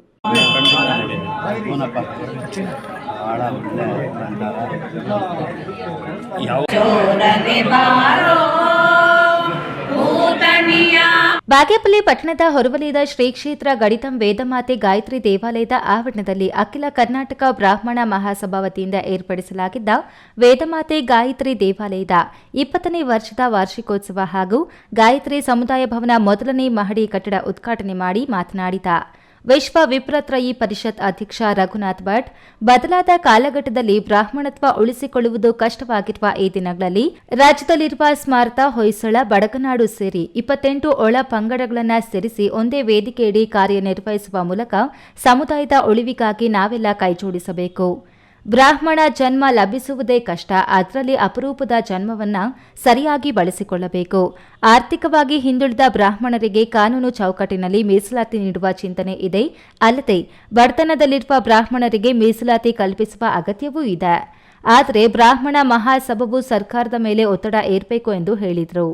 ಬಾಗೇಪಲ್ಲಿ ಪಟ್ಟಣದ ಹೊರವಲಯದ ಶ್ರೀ ಕ್ಷೇತ್ರ ಗಡಿತಂ ವೇದಮಾತೆ ಗಾಯತ್ರಿ ದೇವಾಲಯದ ಆವರಣದಲ್ಲಿ ಅಖಿಲ ಕರ್ನಾಟಕ ಬ್ರಾಹ್ಮಣ ಮಹಾಸಭಾ ವತಿಯಿಂದ ಏರ್ಪಡಿಸಲಾಗಿದ್ದ ವೇದಮಾತೆ ಗಾಯತ್ರಿ ದೇವಾಲಯದ 20ನೇ ವರ್ಷದ ವಾರ್ಷಿಕೋತ್ಸವ ಹಾಗೂ ಗಾಯತ್ರಿ ಸಮುದಾಯ ಭವನ ಮೊದಲನೇ ಮಹಡಿ ಕಟ್ಟಡ ಉದ್ಘಾಟನೆ ಮಾಡಿ ಮಾತನಾಡಿದ ವಿಶ್ವ ವಿಪ್ರತ್ರಯಿ ಪರಿಷತ್ ಅಧ್ಯಕ್ಷ ರಘುನಾಥ್ ಭಟ್, ಬದಲಾದ ಕಾಲಘಟ್ಟದಲ್ಲಿ ಬ್ರಾಹ್ಮಣತ್ವ ಉಳಿಸಿಕೊಳ್ಳುವುದು ಕಷ್ಟವಾಗಿರುವ ಈ ದಿನಗಳಲ್ಲಿ ರಾಜ್ಯದಲ್ಲಿರುವ ಸ್ಮಾರತ, ಹೊಯ್ಸಳ, ಬಡಗನಾಡು ಸೇರಿ 28 ಒಳ ಪಂಗಡಗಳನ್ನು ಸೇರಿಸಿ ಒಂದೇ ವೇದಿಕೆಯಡಿ ಕಾರ್ಯನಿರ್ವಹಿಸುವ ಮೂಲಕ ಸಮುದಾಯದ ಉಳಿವಿಗಾಗಿ ನಾವೆಲ್ಲ ಕೈಜೋಡಿಸಬೇಕು. ಬ್ರಾಹ್ಮಣ ಜನ್ಮ ಲಭಿಸುವುದೇ ಕಷ್ಟ, ಅದರಲ್ಲಿ ಅಪರೂಪದ ಜನ್ಮವನ್ನು ಸರಿಯಾಗಿ ಬಳಸಿಕೊಳ್ಳಬೇಕು. ಆರ್ಥಿಕವಾಗಿ ಹಿಂದುಳಿದ ಬ್ರಾಹ್ಮಣರಿಗೆ ಕಾನೂನು ಚೌಕಟ್ಟಿನಲ್ಲಿ ಮೀಸಲಾತಿ ನೀಡುವ ಚಿಂತನೆ ಇದೆ. ಅಲ್ಲದೆ ಬಡತನದಲ್ಲಿರುವ ಬ್ರಾಹ್ಮಣರಿಗೆ ಮೀಸಲಾತಿ ಕಲ್ಪಿಸುವ ಅಗತ್ಯವೂ ಇದೆ. ಆದರೆ ಬ್ರಾಹ್ಮಣ ಮಹಾಸಭಾವು ಸರ್ಕಾರದ ಮೇಲೆ ಒತ್ತಡ ಏರಬೇಕು ಎಂದು ಹೇಳಿದರು.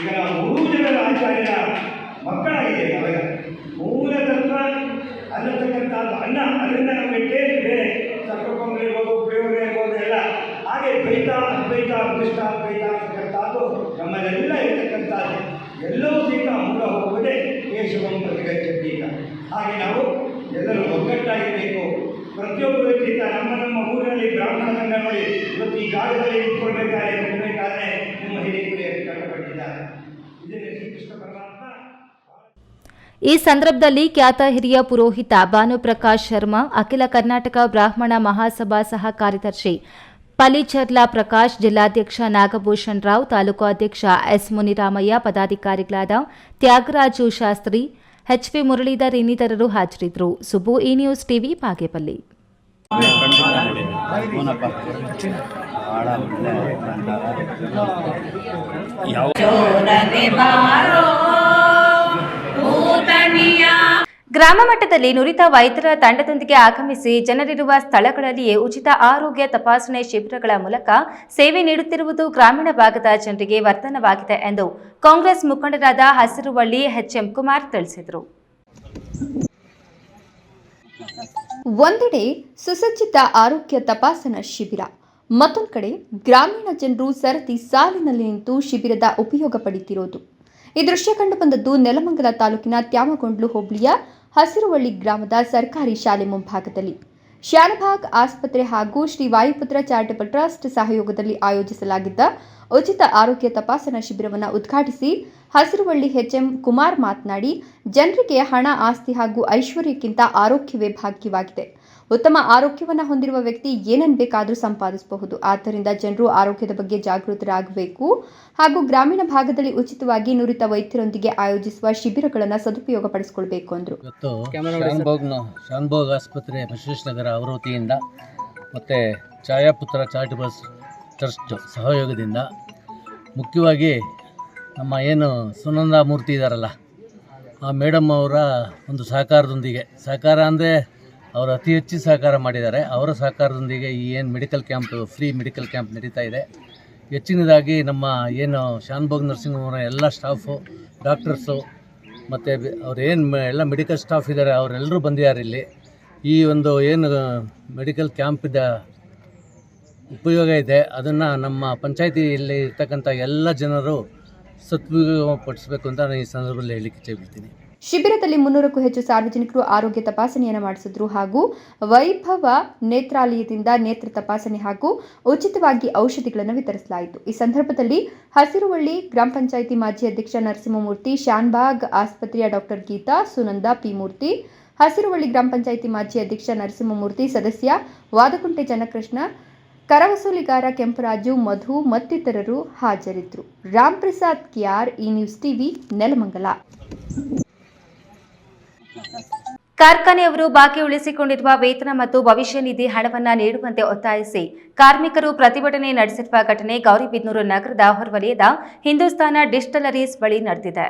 ಈಗ ನಾವು 3 ಜನರ ಆಚಾರ್ಯರ ಮಕ್ಕಳಾಗಿದ್ದೇವೆ. ಅವಾಗ ಮೂಲ ತತ್ವ ಅನ್ನತಕ್ಕಂಥದ್ದು ಅನ್ನ, ಅದರಿಂದ ನಮಗೆ ಟೇಸ್ಟ್ ಬೇರೆ, ಸಕ್ಕರೆ ಇರ್ಬೋದು, ಪುಳಿಯೋಗರೆ ಇರ್ಬೋದು ಎಲ್ಲ. ಹಾಗೆ ದ್ವೈತ, ಅದ್ವೈತ, ವಿಶಿಷ್ಟಾದ್ವೈತ ಅಂತಕ್ಕಂಥದ್ದು ನಮ್ಮಲ್ಲೆಲ್ಲ ಇರತಕ್ಕಂಥದ್ದು. ಎಲ್ಲವೂ ಸಹಿತ ಮೂಲ ಹೋಗುವುದೇ ಕೇಶವಂ ಪ್ರತಿಗಚ್ಚತಿ. ಈಗ ಹಾಗೆ ನಾವು ಎಲ್ಲರೂ ಒಗ್ಗಟ್ಟಾಗಿರಬೇಕು. ಪ್ರತಿಯೊಬ್ಬರು ವ್ಯಕ್ತಿ ನಮ್ಮ ಊರಿನಲ್ಲಿ ಬ್ರಾಹ್ಮಣ ಸಂಘ ನೋಡಿ ಇವತ್ತು ಈ ಜಾಗದಲ್ಲಿ ಇಟ್ಕೊಳ್ಬೇಕಾದ್ರೆ ಕಟ್ಟಬೇಕಾದ್ರೆ ನಿಮ್ಮ ಹಿರಿಯರು ಕಟ್ಟಪಟ್ಟಿದ್ದಾರೆ. ಇದನ್ನೇ ಶ್ರೀಕೃಷ್ಣ ಪರಮಾತ್ಮ. ಈ ಸಂದರ್ಭದಲ್ಲಿ ಖ್ಯಾತ ಹಿರಿಯ ಪುರೋಹಿತ ಭಾನುಪ್ರಕಾಶ್ ಶರ್ಮಾ, ಅಖಿಲ ಕರ್ನಾಟಕ ಬ್ರಾಹ್ಮಣ ಮಹಾಸಭಾ ಸಹ ಕಾರ್ಯದರ್ಶಿ ಪಲಿಚರ್ಲಾ ಪ್ರಕಾಶ್, ಜಿಲ್ಲಾಧ್ಯಕ್ಷ ನಾಗಭೂಷಣ್ ರಾವ್, ತಾಲೂಕು ಅಧ್ಯಕ್ಷ ಎಸ್ ಮುನಿರಾಮಯ್ಯ, ಪದಾಧಿಕಾರಿಗಳಾದ ತ್ಯಾಗರಾಜು ಶಾಸ್ತ್ರಿ, ಎಚ್ವಿ ಮುರಳೀಧರ್ ಇನ್ನಿತರರು ಹಾಜರಿದ್ದರು. ಸುಬ್ಬು, ಈ ನ್ಯೂಸ್ ಟಿವಿ, ಬಾಗೇಪಲ್ಲಿ. ಗ್ರಾಮ ಮಟ್ಟದಲ್ಲಿ ನುರಿತ ವೈದ್ಯರ ತಂಡದೊಂದಿಗೆ ಆಗಮಿಸಿ ಜನರಿರುವ ಸ್ಥಳಗಳಲ್ಲಿಯೇ ಉಚಿತ ಆರೋಗ್ಯ ತಪಾಸಣೆ ಶಿಬಿರಗಳ ಮೂಲಕ ಸೇವೆ ನೀಡುತ್ತಿರುವುದು ಗ್ರಾಮೀಣ ಭಾಗದ ಜನರಿಗೆ ವರದಾನವಾಗಿದೆ ಎಂದು ಕಾಂಗ್ರೆಸ್ ಮುಖಂಡರಾದ ಹಸಿರುವಳ್ಳಿ ಎಚ್ಎಂ ಕುಮಾರ್ ತಿಳಿಸಿದರು. ಒಂದೆಡೆ ಸುಸಜ್ಜಿತ ಆರೋಗ್ಯ ತಪಾಸಣಾ ಶಿಬಿರ, ಮತ್ತೊಂದು ಕಡೆ ಗ್ರಾಮೀಣ ಜನರು ಸರತಿ ಸಾಲಿನಲ್ಲಿ ನಿಂತು ಶಿಬಿರದ ಉಪಯೋಗ ಪಡೆಯುತ್ತಿರುವುದು. ಈ ದೃಶ್ಯ ಕಂಡು ಬಂದದ್ದು ನೆಲಮಂಗಲ ತಾಲೂಕಿನ ತ್ಯಾಮಗೊಂಡ್ಲು ಹೋಬಳಿಯ ಹಸಿರುವಳ್ಳಿ ಗ್ರಾಮದ ಸರ್ಕಾರಿ ಶಾಲೆ ಮುಂಭಾಗದಲ್ಲಿ. ಶಾನಭಾಗ್ ಆಸ್ಪತ್ರೆ ಹಾಗೂ ಶ್ರೀ ವಾಯುಪುತ್ರ ಚಾರಿಟಬಲ್ ಟ್ರಸ್ಟ್ ಸಹಯೋಗದಲ್ಲಿ ಆಯೋಜಿಸಲಾಗಿದ್ದ ಉಚಿತ ಆರೋಗ್ಯ ತಪಾಸಣಾ ಶಿಬಿರವನ್ನು ಉದ್ಘಾಟಿಸಿ ಹಸಿರುವಳ್ಳಿ ಎಚ್ಎಂ ಕುಮಾರ್ ಮಾತನಾಡಿ, ಜನರಿಗೆ ಹಣ, ಆಸ್ತಿ ಹಾಗೂ ಐಶ್ವರ್ಯಕ್ಕಿಂತ ಆರೋಗ್ಯವೇ ಭಾಗ್ಯವಾಗಿದೆ. ಉತ್ತಮ ಆರೋಗ್ಯವನ್ನು ಹೊಂದಿರುವ ವ್ಯಕ್ತಿ ಏನನ್ನು ಬೇಕಾದರೂ ಸಂಪಾದಿಸಬಹುದು. ಆದ್ದರಿಂದ ಜನರು ಆರೋಗ್ಯದ ಬಗ್ಗೆ ಜಾಗೃತರಾಗಬೇಕು ಹಾಗೂ ಗ್ರಾಮೀಣ ಭಾಗದಲ್ಲಿ ಉಚಿತವಾಗಿ ನುರಿತ ವೈದ್ಯರೊಂದಿಗೆ ಆಯೋಜಿಸುವ ಶಿಬಿರಗಳನ್ನು ಸದುಪಯೋಗಪಡಿಸಿಕೊಳ್ಳಬೇಕು ಎಂದರು. ಶಾನ್ಭೋಗ್ ಆಸ್ಪತ್ರೆ ಬಸವೇಶ್ವರ ಅವರ ವತಿಯಿಂದ ಮತ್ತು ಛಾಯಾಪುತ್ರ ಚಾರಿಟಬಲ್ ಟ್ರಸ್ಟ್ ಸಹಯೋಗದಿಂದ ಮುಖ್ಯವಾಗಿ ನಮ್ಮ ಏನು ಸುನಂದ ಮೂರ್ತಿ ಇದ್ದಾರಲ್ಲ, ಆ ಮೇಡಮ್ ಅವರ ಒಂದು ಸಹಕಾರದೊಂದಿಗೆ, ಸಹಕಾರ ಅಂದರೆ ಅವರು ಅತಿ ಹೆಚ್ಚು ಸಹಕಾರ ಮಾಡಿದ್ದಾರೆ. ಅವರ ಸಹಕಾರದೊಂದಿಗೆ ಈ ಏನು medical camp, free medical camp ನಡೀತಾ ಇದೆ. ಹೆಚ್ಚಿನದಾಗಿ ನಮ್ಮ ಏನು ಶಾನ್ಭೋಗ್ ನರ್ಸಿಂಗ್ ಹೋಮ್ನ ಎಲ್ಲ ಸ್ಟಾಫು, ಡಾಕ್ಟರ್ಸು ಮತ್ತು ಅವ್ರೇನು ಎಲ್ಲ ಮೆಡಿಕಲ್ ಸ್ಟಾಫ್ ಇದ್ದಾರೆ ಅವರೆಲ್ಲರೂ ಬಂದಿದ್ದಾರೆ. ಇಲ್ಲಿ ಈ ಒಂದು ಏನು ಮೆಡಿಕಲ್ ಕ್ಯಾಂಪಿದ ಉಪಯೋಗ ಇದೆ, ಅದನ್ನು ನಮ್ಮ ಪಂಚಾಯಿತಿಯಲ್ಲಿ ಇರ್ತಕ್ಕಂಥ ಎಲ್ಲ ಜನರು ಸದುಪಯೋಗಪಡಿಸಬೇಕು ಅಂತ ನಾನು ಈ ಸಂದರ್ಭದಲ್ಲಿ ಹೇಳಲಿಕ್ಕೆ ಇಚ್ಛೆಪಡ್ತೀನಿ. ಶಿಬಿರದಲ್ಲಿ 300ಕ್ಕೂ ಹೆಚ್ಚು ಸಾರ್ವಜನಿಕರು ಆರೋಗ್ಯ ತಪಾಸಣೆಯನ್ನು ಮಾಡಿಸಿದ್ರು ಹಾಗೂ ವೈಭವ ನೇತ್ರಾಲಯದಿಂದ ನೇತ್ರ ತಪಾಸಣೆ ಹಾಗೂ ಉಚಿತವಾಗಿ ಔಷಧಿಗಳನ್ನು ವಿತರಿಸಲಾಯಿತು. ಈ ಸಂದರ್ಭದಲ್ಲಿ ಹಸಿರುವಳ್ಳಿ ಗ್ರಾಮ ಪಂಚಾಯಿತಿ ಮಾಜಿ ಅಧ್ಯಕ್ಷ ನರಸಿಂಹಮೂರ್ತಿ, ಶಾನ್ಭಾಗ್ ಆಸ್ಪತ್ರೆಯ ಡಾಕ್ಟರ್ ಗೀತಾ, ಸುನಂದ ಪಿ ಮೂರ್ತಿ, ಹಸಿರುವಳ್ಳಿ ಗ್ರಾಮ ಪಂಚಾಯಿತಿ ಮಾಜಿ ಅಧ್ಯಕ್ಷ ನರಸಿಂಹಮೂರ್ತಿ, ಸದಸ್ಯ ವಾದಕುಂಟೆ ಜನಕೃಷ್ಣ, ಕರವಸೂಲಿಗಾರ ಕೆಂಪರಾಜು, ಮಧು ಮತ್ತಿತರರು ಹಾಜರಿದ್ದರು. ರಾಮ್ ಪ್ರಸಾದ್ ಕಿಯಾರ್, ಈ ನ್ಯೂಸ್ ಟಿವಿ, ನೆಲಮಂಗಲ. ಕಾರ್ಖಾನೆಯವರು ಬಾಕಿ ಉಳಿಸಿಕೊಂಡಿರುವ ವೇತನ ಮತ್ತು ಭವಿಷ್ಯ ನಿಧಿ ಹಣವನ್ನು ನೀಡುವಂತೆ ಒತ್ತಾಯಿಸಿ ಕಾರ್ಮಿಕರು ಪ್ರತಿಭಟನೆ ನಡೆಸಿರುವ ಘಟನೆ ಗೌರಿಬಿದನೂರು ನಗರದ ಹೊರವಲಯದ ಹಿಂದೂಸ್ತಾನ ಡಿಸ್ಟಿಲರೀಸ್ ಬಳಿ ನಡೆದಿದೆ.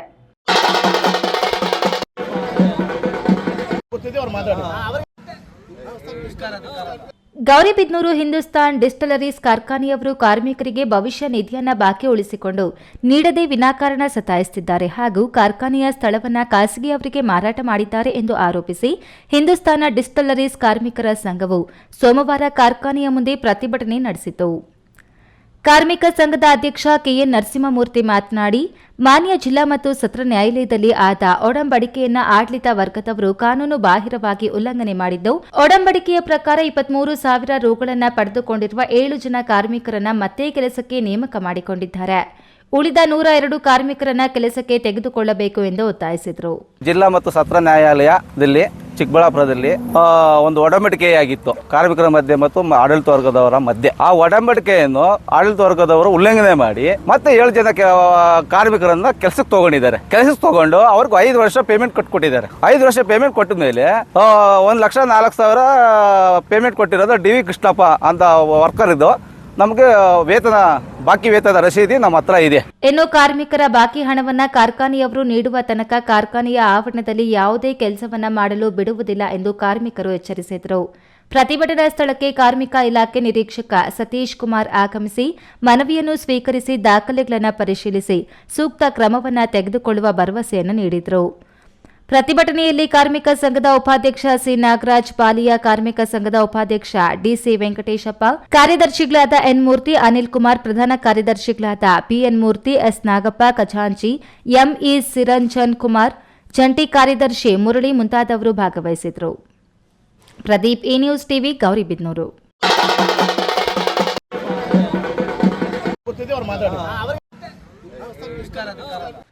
ಗೌರಿಬಿದನೂರು ಹಿಂದೂಸ್ತಾನ್ ಡಿಸ್ಟಿಲರೀಸ್ ಕಾರ್ಖಾನೆಯವರು ಕಾರ್ಮಿಕರಿಗೆ ಭವಿಷ್ಯ ನಿಧಿಯನ್ನ ಬಾಕಿ ಉಳಿಸಿಕೊಂಡು ನೀಡದೆ ವಿನಾಕಾರಣ ಸತಾಯಿಸುತ್ತಿದ್ದಾರೆ ಹಾಗೂ ಕಾರ್ಖಾನೆಯ ಸ್ಥಳವನ್ನು ಖಾಸಗಿಯವರಿಗೆ ಮಾರಾಟ ಮಾಡಿದ್ದಾರೆ ಎಂದು ಆರೋಪಿಸಿ ಹಿಂದೂಸ್ತಾನ ಡಿಸ್ಟಿಲರೀಸ್ ಕಾರ್ಮಿಕರ ಸಂಘವು ಸೋಮವಾರ ಕಾರ್ಖಾನೆಯ ಮುಂದೆ ಪ್ರತಿಭಟನೆ ನಡೆಸಿತು. ಕಾರ್ಮಿಕ ಸಂಘದ ಅಧ್ಯಕ್ಷ ಕೆಎನ್ ನರಸಿಂಹಮೂರ್ತಿ ಮಾತನಾಡಿ, ಮಾನ್ಯ ಜಿಲ್ಲಾ ಮತ್ತು ಸತ್ರ ನ್ಯಾಯಾಲಯದಲ್ಲಿ ಆದ ಒಡಂಬಡಿಕೆಯನ್ನ ಆಡಳಿತ ವರ್ಗದವರು ಕಾನೂನು ಬಾಹಿರವಾಗಿ ಉಲ್ಲಂಘನೆ ಮಾಡಿದ್ದು, ಒಡಂಬಡಿಕೆಯ ಪ್ರಕಾರ 23,000 ರುಗಳನ್ನು ಪಡೆದುಕೊಂಡಿರುವ 7 ಜನ ಕಾರ್ಮಿಕರನ್ನ ಮತ್ತೆ ಕೆಲಸಕ್ಕೆ ನೇಮಕ ಮಾಡಿಕೊಂಡಿದ್ದಾರೆ. ಉಳಿದ 102 ಕಾರ್ಮಿಕರನ್ನ ಕೆಲಸಕ್ಕೆ ತೆಗೆದುಕೊಳ್ಳಬೇಕು ಎಂದು ಒತ್ತಾಯಿಸಿದರು. ಜಿಲ್ಲಾ ಮತ್ತು ಸತ್ರ ನ್ಯಾಯಾಲಯದಲ್ಲಿ ಚಿಕ್ಕಬಳ್ಳಾಪುರದಲ್ಲಿ ಒಂದು ಒಡಂಬಡಿಕೆಯಾಗಿತ್ತು ಕಾರ್ಮಿಕರ ಮಧ್ಯೆ ಮತ್ತು ಆಡಳಿತ ವರ್ಗದವರ ಮಧ್ಯೆ. ಆ ಒಡಂಬಡಿಕೆಯನ್ನು ಆಡಳಿತ ವರ್ಗದವರು ಉಲ್ಲಂಘನೆ ಮಾಡಿ ಮತ್ತೆ 7 ಜನ ಕಾರ್ಮಿಕರನ್ನ ಕೆಲಸಕ್ಕೆ ತಗೊಂಡಿದ್ದಾರೆ. ಕೆಲಸಕ್ಕೆ ತಗೊಂಡು ಅವ್ರಿಗೆ 5 ವರ್ಷ ಪೇಮೆಂಟ್ ಕೊಟ್ಟಿದ್ದಾರೆ. 5 ವರ್ಷ ಪೇಮೆಂಟ್ ಕೊಟ್ಟ ಮೇಲೆ 1,04,000 ಪೇಮೆಂಟ್ ಕೊಟ್ಟಿರೋದು ಡಿ ವಿ ಕೃಷ್ಣಪ್ಪ ಅಂತ ವರ್ಕರ್ ಇದ್ದು ನಮಗೆ ಬಾಕಿ ವೇತನ ರಸೀದಿ ನಮ್ಮ ಹತ್ರ ಇದೆ. ಇನ್ನು ಕಾರ್ಮಿಕರ ಬಾಕಿ ಹಣವನ್ನ ಕಾರ್ಖಾನೆಯವರು ನೀಡುವ ತನಕ ಕಾರ್ಖಾನೆಯ ಆವರಣದಲ್ಲಿ ಯಾವುದೇ ಕೆಲಸವನ್ನ ಮಾಡಲು ಬಿಡುವುದಿಲ್ಲ ಎಂದು ಕಾರ್ಮಿಕರು ಎಚ್ಚರಿಸಿದರು. ಪ್ರತಿಭಟನಾ ಸ್ಥಳಕ್ಕೆ ಕಾರ್ಮಿಕ ಇಲಾಖೆ ನಿರೀಕ್ಷಕ ಸತೀಶ್ ಕುಮಾರ್ ಆಗಮಿಸಿ ಮನವಿಯನ್ನು ಸ್ವೀಕರಿಸಿ ದಾಖಲೆಗಳನ್ನು ಪರಿಶೀಲಿಸಿ ಸೂಕ್ತ ಕ್ರಮವನ್ನು ತೆಗೆದುಕೊಳ್ಳುವ ಭರವಸೆಯನ್ನು ನೀಡಿದರು. ಪ್ರತಿಭಟನೆಯಲ್ಲಿ ಕಾರ್ಮಿಕ ಸಂಘದ ಉಪಾಧ್ಯಕ್ಷ ಸಿ ನಾಗರಾಜ್, ಪಾಲಿಯ ಕಾರ್ಮಿಕ ಸಂಘದ ಉಪಾಧ್ಯಕ್ಷ ಡಿಸಿ ವೆಂಕಟೇಶಪ್ಪ, ಕಾರ್ಯದರ್ಶಿಗಳಾದ ಎನ್ ಮೂರ್ತಿ, ಅನಿಲ್ ಕುಮಾರ್, ಪ್ರಧಾನ ಕಾರ್ಯದರ್ಶಿಗಳಾದ ಪಿಎನ್ ಮೂರ್ತಿ, ಎಸ್ ನಾಗಪ್ಪ, ಖಜಾಂಚಿ ಎಂಇ ಸಿರಂಜನ್ ಕುಮಾರ್, ಜಂಟಿ ಕಾರ್ಯದರ್ಶಿ ಮುರಳಿ ಮುಂತಾದವರು ಭಾಗವಹಿಸಿದರು. ಪ್ರದೀಪ್, ಈ ನ್ಯೂಸ್ ಟಿವಿ, ಗೌರಿಬಿದನೂರು.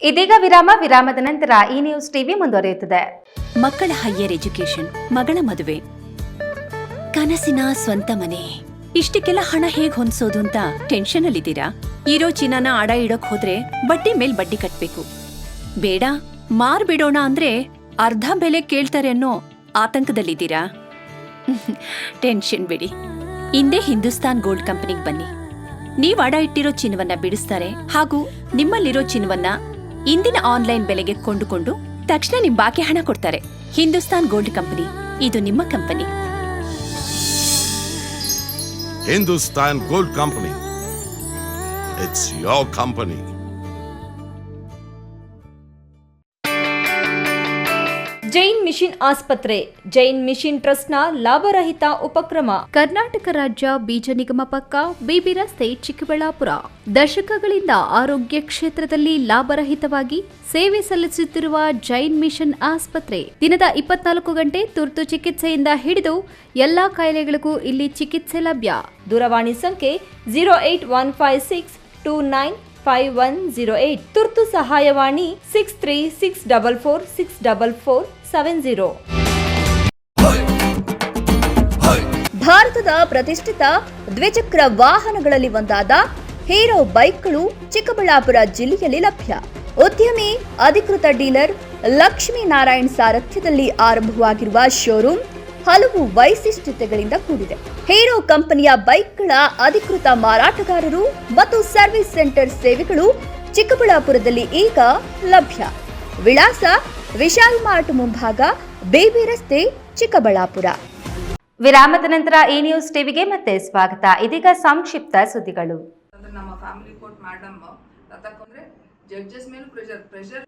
ಇದೀಗ ವಿರಾಮದ ನಂತರ ಈ ನ್ಯೂಸ್ ಟಿವಿ ಮುಂದುವರಿಯುತ್ತದೆ. ಮಕ್ಕಳ ಹೈಯರ್ ಎಜುಕೇಶನ್, ಮಗಳ ಮದುವೆ, ಕನಸಿನ ಸ್ವಂತ ಮನೆ, ಇಷ್ಟಕ್ಕೆಲ್ಲ ಹಣ ಹೇಗ್ ಹೊಂದಿಸೋದು ಅಂತ ಟೆನ್ಷನ್ ಅಲ್ಲಿದ್ದೀರಾ? ಇರೋ ಚಿನ್ನನ ಅಡ ಇಡೋಕ್ ಹೋದ್ರೆ ಬಡ್ಡಿ ಮೇಲ್ ಬಡ್ಡಿ ಕಟ್ಬೇಕು. ಬೇಡ, ಮಾರ್ಬಿಡೋಣ ಅಂದ್ರೆ ಅರ್ಧ ಬೆಲೆ ಕೇಳ್ತಾರೆ ಅನ್ನೋ ಆತಂಕದಲ್ಲಿದ್ದೀರಾ? ಟೆನ್ಷನ್ ಬಿಡಿ, ಇಂದೇ ಹಿಂದೂಸ್ತಾನ್ ಗೋಲ್ಡ್ ಕಂಪನಿಗೆ ಬನ್ನಿ. ನೀವು ಅಡ ಇಟ್ಟಿರೋ ಚಿನ್ನವನ್ನ ಬಿಡಿಸ್ತಾರೆ ಹಾಗೂ ನಿಮ್ಮಲ್ಲಿರೋ ಚಿನ್ನವನ್ನ ಇಂದಿನ ಆನ್ಲೈನ್ ಬೆಲೆಗೆ ಕೊಂಡುಕೊಂಡು ತಕ್ಷಣ ನಿಮ್ ಬಾಕಿ ಹಣ ಕೊಡ್ತಾರೆ. ಹಿಂದೂಸ್ತಾನ್ ಗೋಲ್ಡ್ ಕಂಪನಿ, ಇದು ನಿಮ್ಮ company. Hindustan gold company, it's your company. Jain mission ಆಸ್ಪತ್ರೆ, ಜೈನ್ ಮಿಷನ್ ಟ್ರಸ್ಟ್ನ ಲಾಭರಹಿತ ಉಪಕ್ರಮ. ಕರ್ನಾಟಕ ರಾಜ್ಯ ಬೀಜ ನಿಗಮ ಪಕ್ಕ, ಬಿಬಿ ರಸ್ತೆ, ಚಿಕ್ಕಬಳ್ಳಾಪುರ. ದಶಕಗಳಿಂದ ಆರೋಗ್ಯ ಕ್ಷೇತ್ರದಲ್ಲಿ ಲಾಭರಹಿತವಾಗಿ ಸೇವೆ ಸಲ್ಲಿಸುತ್ತಿರುವ ಜೈನ್ ಮಿಷನ್ ಆಸ್ಪತ್ರೆ ದಿನದ 24 ಗಂಟೆ ತುರ್ತು ಚಿಕಿತ್ಸೆಯಿಂದ ಹಿಡಿದು ಎಲ್ಲಾ ಕಾಯಿಲೆಗಳಿಗೂ ಇಲ್ಲಿ ಚಿಕಿತ್ಸೆ ಲಭ್ಯ. ದೂರವಾಣಿ ಸಂಖ್ಯೆ 08156295108. ತುರ್ತು ಸಹಾಯವಾಣಿ 6364464470. ಭಾರತದ ಪ್ರತಿಷ್ಠಿತ ದ್ವಿಚಕ್ರ ವಾಹನಗಳಲ್ಲಿ ಒಂದಾದ ಹೀರೋ ಬೈಕ್ಗಳು ಚಿಕ್ಕಬಳ್ಳಾಪುರ ಜಿಲ್ಲೆಯಲ್ಲಿ ಲಭ್ಯ. ಉದ್ಯಮಿ ಅಧಿಕೃತ ಡೀಲರ್ ಲಕ್ಷ್ಮೀನಾರಾಯಣ್ ಸಾರಥ್ಯದಲ್ಲಿ ಆರಂಭವಾಗಿರುವ ಶೋರೂಮ್ ಹಲವು ವೈಶಿಷ್ಟ್ಯತೆಗಳಿಂದ ಕೂಡಿದೆ. ಹೀರೋ ಕಂಪನಿಯ ಬೈಕ್ಗಳ ಅಧಿಕೃತ ಮಾರಾಟಗಾರರು ಮತ್ತು ಸರ್ವಿಸ್ ಸೆಂಟರ್ ಸೇವೆಗಳು ಚಿಕ್ಕಬಳ್ಳಾಪುರದಲ್ಲಿ ಈಗ ಲಭ್ಯ. ವಿಳಾಸ ವಿಶಾಲ್ ಮಾರ್ಟ್ ಮುಂಭಾಗ, ಬೇಬಿ ರಸ್ತೆ, ಚಿಕ್ಕಬಳ್ಳಾಪುರ. ವಿರಾಮದ ನಂತರ ಈ ನ್ಯೂಸ್ ಟಿವಿಗೆ ಮತ್ತೆ ಸ್ವಾಗತ. ಇದೀಗ ಸಂಕ್ಷಿಪ್ತ ಸುದ್ದಿಗಳು. ನಮ್ಮ ಫ್ಯಾಮಿಲಿ ಕೋರ್ಟ್ ಮೇಡಮ್ ತಕೊಂಡ್ರೆ ಜಡ್ಜಸ್ ಮೇಲೆ ಪ್ರೆಷರ್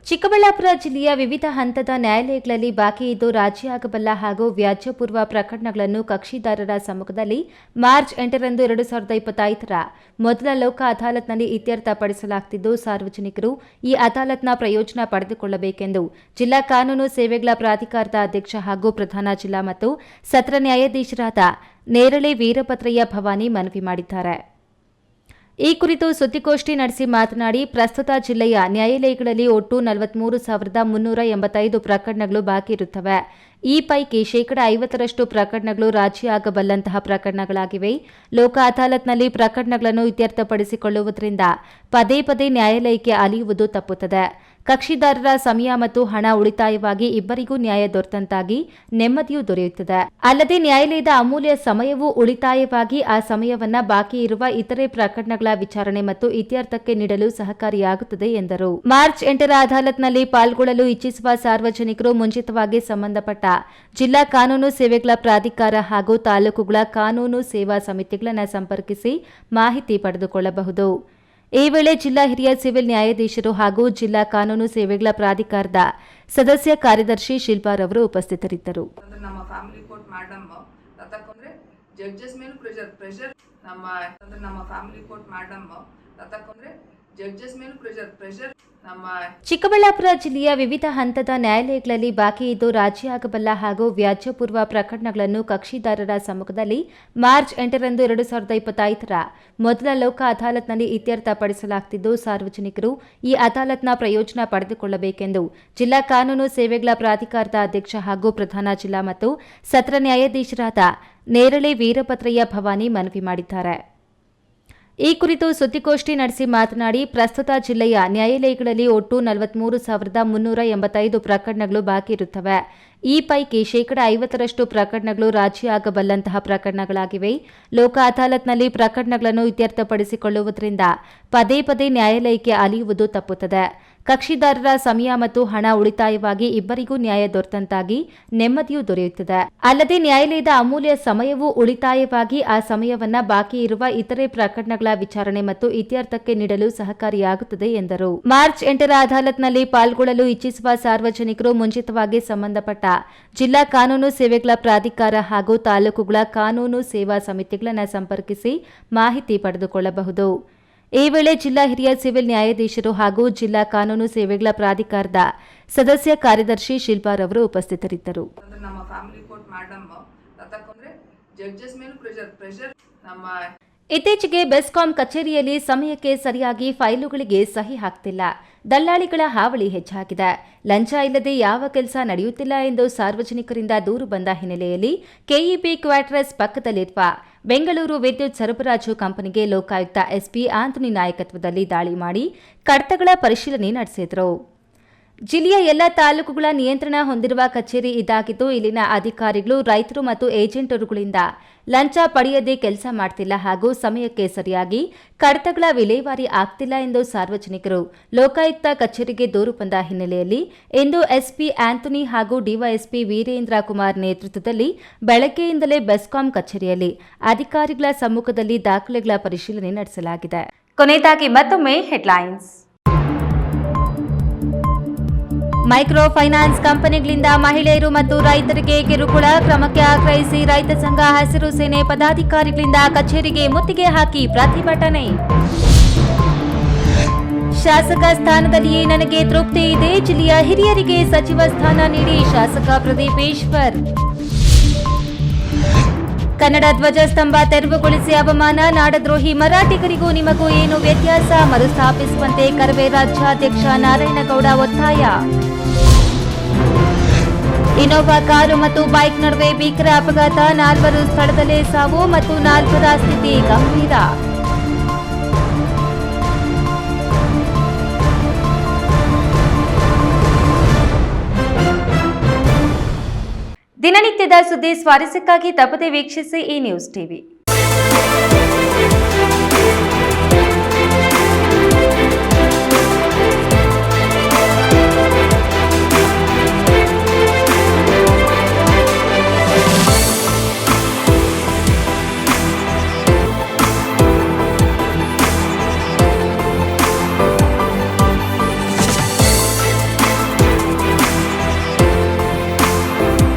ಚಿಕ್ಕಬಳ್ಳಾಪುರ ಜಿಲ್ಲೆಯ ವಿವಿಧ ಹಂತದ ನ್ಯಾಯಾಲಯಗಳಲ್ಲಿ ಬಾಕಿ ಇದ್ದು ರಾಜಿಯಾಗಬಲ್ಲ ಹಾಗೂ ವ್ಯಾಜ್ಯಪೂರ್ವ ಪ್ರಕರಣಗಳನ್ನು ಕಕ್ಷಿದಾರರ ಸಮ್ಮುಖದಲ್ಲಿ ಮಾರ್ಚ್ 8ರಂದು 2025ರ ಮೊದಲ ಲೋಕ ಅದಾಲತ್ನಲ್ಲಿ ಇತ್ಯರ್ಥಪಡಿಸಲಾಗುತ್ತಿದ್ದು, ಸಾರ್ವಜನಿಕರು ಈ ಅದಾಲತ್ನ ಪ್ರಯೋಜನ ಪಡೆದುಕೊಳ್ಳಬೇಕೆಂದು ಜಿಲ್ಲಾ ಕಾನೂನು ಸೇವೆಗಳ ಪ್ರಾಧಿಕಾರದ ಅಧ್ಯಕ್ಷ ಹಾಗೂ ಪ್ರಧಾನ ಜಿಲ್ಲಾ ಮತ್ತು ಸತ್ರ ನ್ಯಾಯಾಧೀಶರಾದ ನೇರಳೆ ವೀರಭದ್ರಯ್ಯ ಭವಾನಿ ಮನವಿ ಮಾಡಿದ್ದಾರೆ. ಈ ಕುರಿತು ಸುದ್ದಿಗೋಷ್ಠಿ ನಡೆಸಿ ಮಾತನಾಡಿ, ಪ್ರಸ್ತುತ ಜಿಲ್ಲೆಯ ನ್ಯಾಯಾಲಯಗಳಲ್ಲಿ ಒಟ್ಟು 43,385 ಪ್ರಕರಣಗಳು ಬಾಕಿ ಇರುತ್ತವೆ. ಈ ಪೈಕಿ 50% ಪ್ರಕರಣಗಳು ರಾಜಿಯಾಗಬಲ್ಲಂತಹ ಪ್ರಕರಣಗಳಾಗಿವೆ. ಲೋಕ ಅದಾಲತ್ನಲ್ಲಿ ಪ್ರಕರಣಗಳನ್ನು ಇತ್ಯರ್ಥಪಡಿಸಿಕೊಳ್ಳುವುದರಿಂದ ಪದೇ ಪದೇ ನ್ಯಾಯಾಲಯಕ್ಕೆ ಅಲೆಯುವುದು ತಪ್ಪುತ್ತದೆ. ಕಕ್ಷಿದಾರರ ಸಮಯ ಮತ್ತು ಹಣ ಉಳಿತಾಯವಾಗಿ ಇಬ್ಬರಿಗೂ ನ್ಯಾಯ ದೊರೆತಂತಾಗಿ ನೆಮ್ಮದಿಯೂ ದೊರೆಯುತ್ತದೆ. ಅಲ್ಲದೆ ನ್ಯಾಯಾಲಯದ ಅಮೂಲ್ಯ ಸಮಯವೂ ಉಳಿತಾಯವಾಗಿ ಆ ಸಮಯವನ್ನ ಬಾಕಿ ಇರುವ ಇತರೆ ಪ್ರಕರಣಗಳ ವಿಚಾರಣೆ ಮತ್ತು ಇತ್ಯರ್ಥಕ್ಕೆ ನೀಡಲು ಸಹಕಾರಿಯಾಗುತ್ತದೆ ಎಂದರು. ಮಾರ್ಚ್ 8ರ ಅದಾಲತ್ನಲ್ಲಿ ಪಾಲ್ಗೊಳ್ಳಲು ಇಚ್ಛಿಸುವ ಸಾರ್ವಜನಿಕರು ಮುಂಚಿತವಾಗಿ ಸಂಬಂಧಪಟ್ಟ ಜಿಲ್ಲಾ ಕಾನೂನು ಸೇವೆಗಳ ಪ್ರಾಧಿಕಾರ ಹಾಗೂ ತಾಲೂಕುಗಳ ಕಾನೂನು ಸೇವಾ ಸಮಿತಿಗಳನ್ನು ಸಂಪರ್ಕಿಸಿ ಮಾಹಿತಿ ಪಡೆದುಕೊಳ್ಳಬಹುದು. ಈ ವೇಳೆ ಜಿಲ್ಲಾ ಹಿರಿಯ ಸಿವಿಲ್ ನ್ಯಾಯಾಧೀಶರು ಹಾಗೂ ಜಿಲ್ಲಾ ಕಾನೂನು ಸೇವೆಗಳ ಪ್ರಾಧಿಕಾರದ ಸದಸ್ಯ ಕಾರ್ಯದರ್ಶಿ ಶಿಲ್ಪಾರವರು ಉಪಸ್ಥಿತರಿದ್ದರು. ನಮ್ಮ ಫ್ಯಾಮಿಲಿ ಕೋರ್ಟ್ ಮೇಡಮ್ ತಕೊಂಡ್ರೆ ಜಡ್ಜಸ್ ಮೇಲೆ ಪ್ರೆಷರ್ ನಮ್ಮ ಫ್ಯಾಮಿಲಿ ಕೋರ್ಟ್ ಮೇಡಮ್ ತಕೊಂಡ್ರೆ ಜಡ್ಜಸ್ ಮೇಲೆ ಪ್ರೆಷರ್ ಚಿಕ್ಕಬಳ್ಳಾಪುರ ಜಿಲ್ಲೆಯ ವಿವಿಧ ಹಂತದ ನ್ಯಾಯಾಲಯಗಳಲ್ಲಿ ಬಾಕಿ ಇದ್ದು ರಾಜಿಯಾಗಬಲ್ಲ ಹಾಗೂ ವ್ಯಾಜ್ಯಪೂರ್ವ ಪ್ರಕರಣಗಳನ್ನು ಕಕ್ಷಿದಾರರ ಸಮ್ಮುಖದಲ್ಲಿ ಮಾರ್ಚ್ 8ರಂದು 2025ರ ಮೊದಲ ಲೋಕ ಅದಾಲತ್ನಲ್ಲಿ ಇತ್ಯರ್ಥಪಡಿಸಲಾಗುತ್ತಿದ್ದು, ಸಾರ್ವಜನಿಕರು ಈ ಅದಾಲತ್ನ ಪ್ರಯೋಜನ ಪಡೆದುಕೊಳ್ಳಬೇಕೆಂದು ಜಿಲ್ಲಾ ಕಾನೂನು ಸೇವೆಗಳ ಪ್ರಾಧಿಕಾರದ ಅಧ್ಯಕ್ಷ ಹಾಗೂ ಪ್ರಧಾನ ಜಿಲ್ಲಾ ಮತ್ತು ಸತ್ರ ನ್ಯಾಯಾಧೀಶರಾದ ನೇರಳೆ ವೀರಭದ್ರಯ್ಯ ಭವಾನಿ ಮನವಿ ಮಾಡಿದ್ದಾರೆ. ಈ ಕುರಿತು ಸುದ್ದಿಗೋಷ್ಠಿ ನಡೆಸಿ ಮಾತನಾಡಿ, ಪ್ರಸ್ತುತ ಜಿಲ್ಲೆಯ ನ್ಯಾಯಾಲಯಗಳಲ್ಲಿ ಒಟ್ಟು 43,385 ಪ್ರಕರಣಗಳು ಬಾಕಿ ಇರುತ್ತವೆ. ಈ ಪೈಕಿ 50% ಪ್ರಕರಣಗಳು ರಾಜಿಯಾಗಬಲ್ಲಂತಹ ಪ್ರಕರಣಗಳಾಗಿವೆ. ಲೋಕ ಅದಾಲತ್ನಲ್ಲಿ ಪ್ರಕರಣಗಳನ್ನು ಇತ್ಯರ್ಥಪಡಿಸಿಕೊಳ್ಳುವುದರಿಂದ ಪದೇ ಪದೇ ನ್ಯಾಯಾಲಯಕ್ಕೆ ಅಲೆಯುವುದು ತಪ್ಪುತ್ತದೆ. ಕಕ್ಷಿದಾರರ ಸಮಯ ಮತ್ತು ಹಣ ಉಳಿತಾಯವಾಗಿ ಇಬ್ಬರಿಗೂ ನ್ಯಾಯ ದೊರೆತಂತಾಗಿ ನೆಮ್ಮದಿಯೂ ದೊರೆಯುತ್ತದೆ. ಅಲ್ಲದೆ ನ್ಯಾಯಾಲಯದ ಅಮೂಲ್ಯ ಸಮಯವೂ ಉಳಿತಾಯವಾಗಿ ಆ ಸಮಯವನ್ನ ಬಾಕಿ ಇರುವ ಇತರೆ ಪ್ರಕರಣಗಳ ವಿಚಾರಣೆ ಮತ್ತು ಇತ್ಯರ್ಥಕ್ಕೆ ನೀಡಲು ಸಹಕಾರಿಯಾಗುತ್ತದೆ ಎಂದರು. ಮಾರ್ಚ್ 8ರ ಅದಾಲತ್ನಲ್ಲಿ ಪಾಲ್ಗೊಳ್ಳಲು ಇಚ್ಛಿಸುವ ಸಾರ್ವಜನಿಕರು ಮುಂಚಿತವಾಗಿ ಸಂಬಂಧಪಟ್ಟ ಜಿಲ್ಲಾ ಕಾನೂನು ಸೇವೆಗಳ ಪ್ರಾಧಿಕಾರ ಹಾಗೂ ತಾಲೂಕುಗಳ ಕಾನೂನು ಸೇವಾ ಸಮಿತಿಗಳನ್ನು ಸಂಪರ್ಕಿಸಿ ಮಾಹಿತಿ ಪಡೆದುಕೊಳ್ಳಬಹುದು. ಈ ವೇಳೆ ಜಿಲ್ಲಾ ಹಿರಿಯ ಸಿವಿಲ್ ನ್ಯಾಯಾಧೀಶರು ಹಾಗೂ ಜಿಲ್ಲಾ ಕಾನೂನು ಸೇವೆಗಳ ಪ್ರಾಧಿಕಾರದ ಸದಸ್ಯ ಕಾರ್ಯದರ್ಶಿ ಶಿಲ್ಪಾರವರು ಉಪಸ್ಥಿತರಿದ್ದರು. ನಮ್ಮ ಫ್ಯಾಮಿಲಿ ಕೋರ್ಟ್ ಮೇಡಮ್ ತಕೊಂಡ್ರೆ ಜಡ್ಜಸ್ ಮೇಲೆ ಪ್ರೆಷರ್ ಇತ್ತೀಚೆಗೆ ಬೆಸ್ಕಾಂ ಕಚೇರಿಯಲ್ಲಿ ಸಮಯಕ್ಕೆ ಸರಿಯಾಗಿ ಫೈಲುಗಳಿಗೆ ಸಹಿ ಹಾಕ್ತಿಲ್ಲ. ದಲ್ಲಾಳಿಗಳ ಹಾವಳಿ ಹೆಚ್ಚಾಗಿದೆ. ಲಂಚ ಇಲ್ಲದೆ ಯಾವ ಕೆಲಸ ನಡೆಯುತ್ತಿಲ್ಲ ಎಂದು ಸಾರ್ವಜನಿಕರಿಂದ ದೂರು ಬಂದ ಹಿನ್ನೆಲೆಯಲ್ಲಿ ಕೆಇಬಿ ಕ್ವಾರ್ಟರ್ಸ್ ಪಕ್ಕದಲ್ಲಿರುವ ಬೆಂಗಳೂರು ವಿದ್ಯುತ್ ಸರಬರಾಜು ಕಂಪನಿಗೆ ಲೋಕಾಯುಕ್ತ ಎಸ್ಪಿ ಆಂಟನಿ ನಾಯಕತ್ವದಲ್ಲಿ ದಾಳಿ ಮಾಡಿ ಕಡತಗಳ ಪರಿಶೀಲನೆ ನಡೆಸಿದರು. ಜಿಲ್ಲೆಯ ಎಲ್ಲ ತಾಲೂಕುಗಳ ನಿಯಂತ್ರಣ ಹೊಂದಿರುವ ಕಚೇರಿ ಇದಾಗಿದ್ದು ಇಲ್ಲಿನ ಅಧಿಕಾರಿಗಳು ರೈತರು ಮತ್ತು ಏಜೆಂಟರುಗಳಿಂದ ಲಂಚ ಪಡೆಯದೆ ಕೆಲಸ ಮಾಡ್ತಿಲ್ಲ ಹಾಗೂ ಸಮಯಕ್ಕೆ ಸರಿಯಾಗಿ ಕಡತಗಳ ವಿಲೇವಾರಿ ಆಗ್ತಿಲ್ಲ ಎಂದು ಸಾರ್ವಜನಿಕರು ಲೋಕಾಯುಕ್ತ ಕಚೇರಿಗೆ ದೂರು ಬಂದ ಹಿನ್ನೆಲೆಯಲ್ಲಿ ಇಂದು ಎಸ್ಪಿ ಆಂಥೋನಿ ಹಾಗೂ ಡಿವೈಎಸ್ಪಿ ವೀರೇಂದ್ರ ಕುಮಾರ್ ನೇತೃತ್ವದಲ್ಲಿ ಬೆಳಗ್ಗೆಯಿಂದಲೇ ಬೆಸ್ಕಾಂ ಕಚೇರಿಯಲ್ಲಿ ಅಧಿಕಾರಿಗಳ ಸಮ್ಮುಖದಲ್ಲಿ ದಾಖಲೆಗಳ ಪರಿಶೀಲನೆ ನಡೆಸಲಾಗಿದೆ. ಕೊನೆಯದಾಗಿ ಮತ್ತೊಮ್ಮೆ ಹೆಡ್ಲೈನ್ಸ್. ಮೈಕ್ರೋ ಫೈನಾನ್ಸ್ ಕಂಪನಿಗಳಿಂದ ಮಹಿಳೆಯರು ಮತ್ತು ರೈತರಿಗೆ ಕಿರುಕುಳ, ಕ್ರಮಕ್ಕೆ ಆಗ್ರಹಿಸಿ ರೈತ ಸಂಘ ಹಸಿರು ಸೇನೆ ಪದಾಧಿಕಾರಿಗಳಿಂದ ಕಚೇರಿಗೆ ಮುತ್ತಿಗೆ ಹಾಕಿ ಪ್ರತಿಭಟನೆ. ಶಾಸಕ ಸ್ಥಾನದಲ್ಲಿಯೇ ನನಗೆ ತೃಪ್ತಿ ಇದೆ, ಜಿಲ್ಲೆಯ ಹಿರಿಯರಿಗೆ ಸಚಿವ ಸ್ಥಾನ ನೀಡಿ ಶಾಸಕ ಪ್ರದೀಪೇಶ್ವರ್. ಕನ್ನಡ ಧ್ವಜಸ್ತಂಭ ತೆರವುಗೊಳಿಸಿ ಅವಮಾನ, ನಾಡದ್ರೋಹಿ ಮರಾಠಿಗರಿಗೂ ನಿಮಗೂ ಏನು ವ್ಯತ್ಯಾಸ, ಮರುಸ್ಥಾಪಿಸುವಂತೆ ಕರವೇ ರಾಜ್ಯಾಧ್ಯಕ್ಷ ನಾರಾಯಣಗೌಡ ಒತ್ತಾಯ. ಇನೋವಾ ಕಾರು ಮತ್ತು ಬೈಕ್ ನಡುವೆ ಭೀಕರ ಅಪಘಾತ, 4 ಸ್ಥಳದಲ್ಲೇ ಸಾವು ಮತ್ತು 4 ಸ್ಥಿತಿ ಗಂಭೀರ. ದಿನನಿತ್ಯದ ಸುದ್ದಿ ಸ್ವಾರಸ್ಯಕ್ಕಾಗಿ ತಪ್ಪದೆ ವೀಕ್ಷಿಸಿ ಈ ನ್ಯೂಸ್ ಟಿವಿ.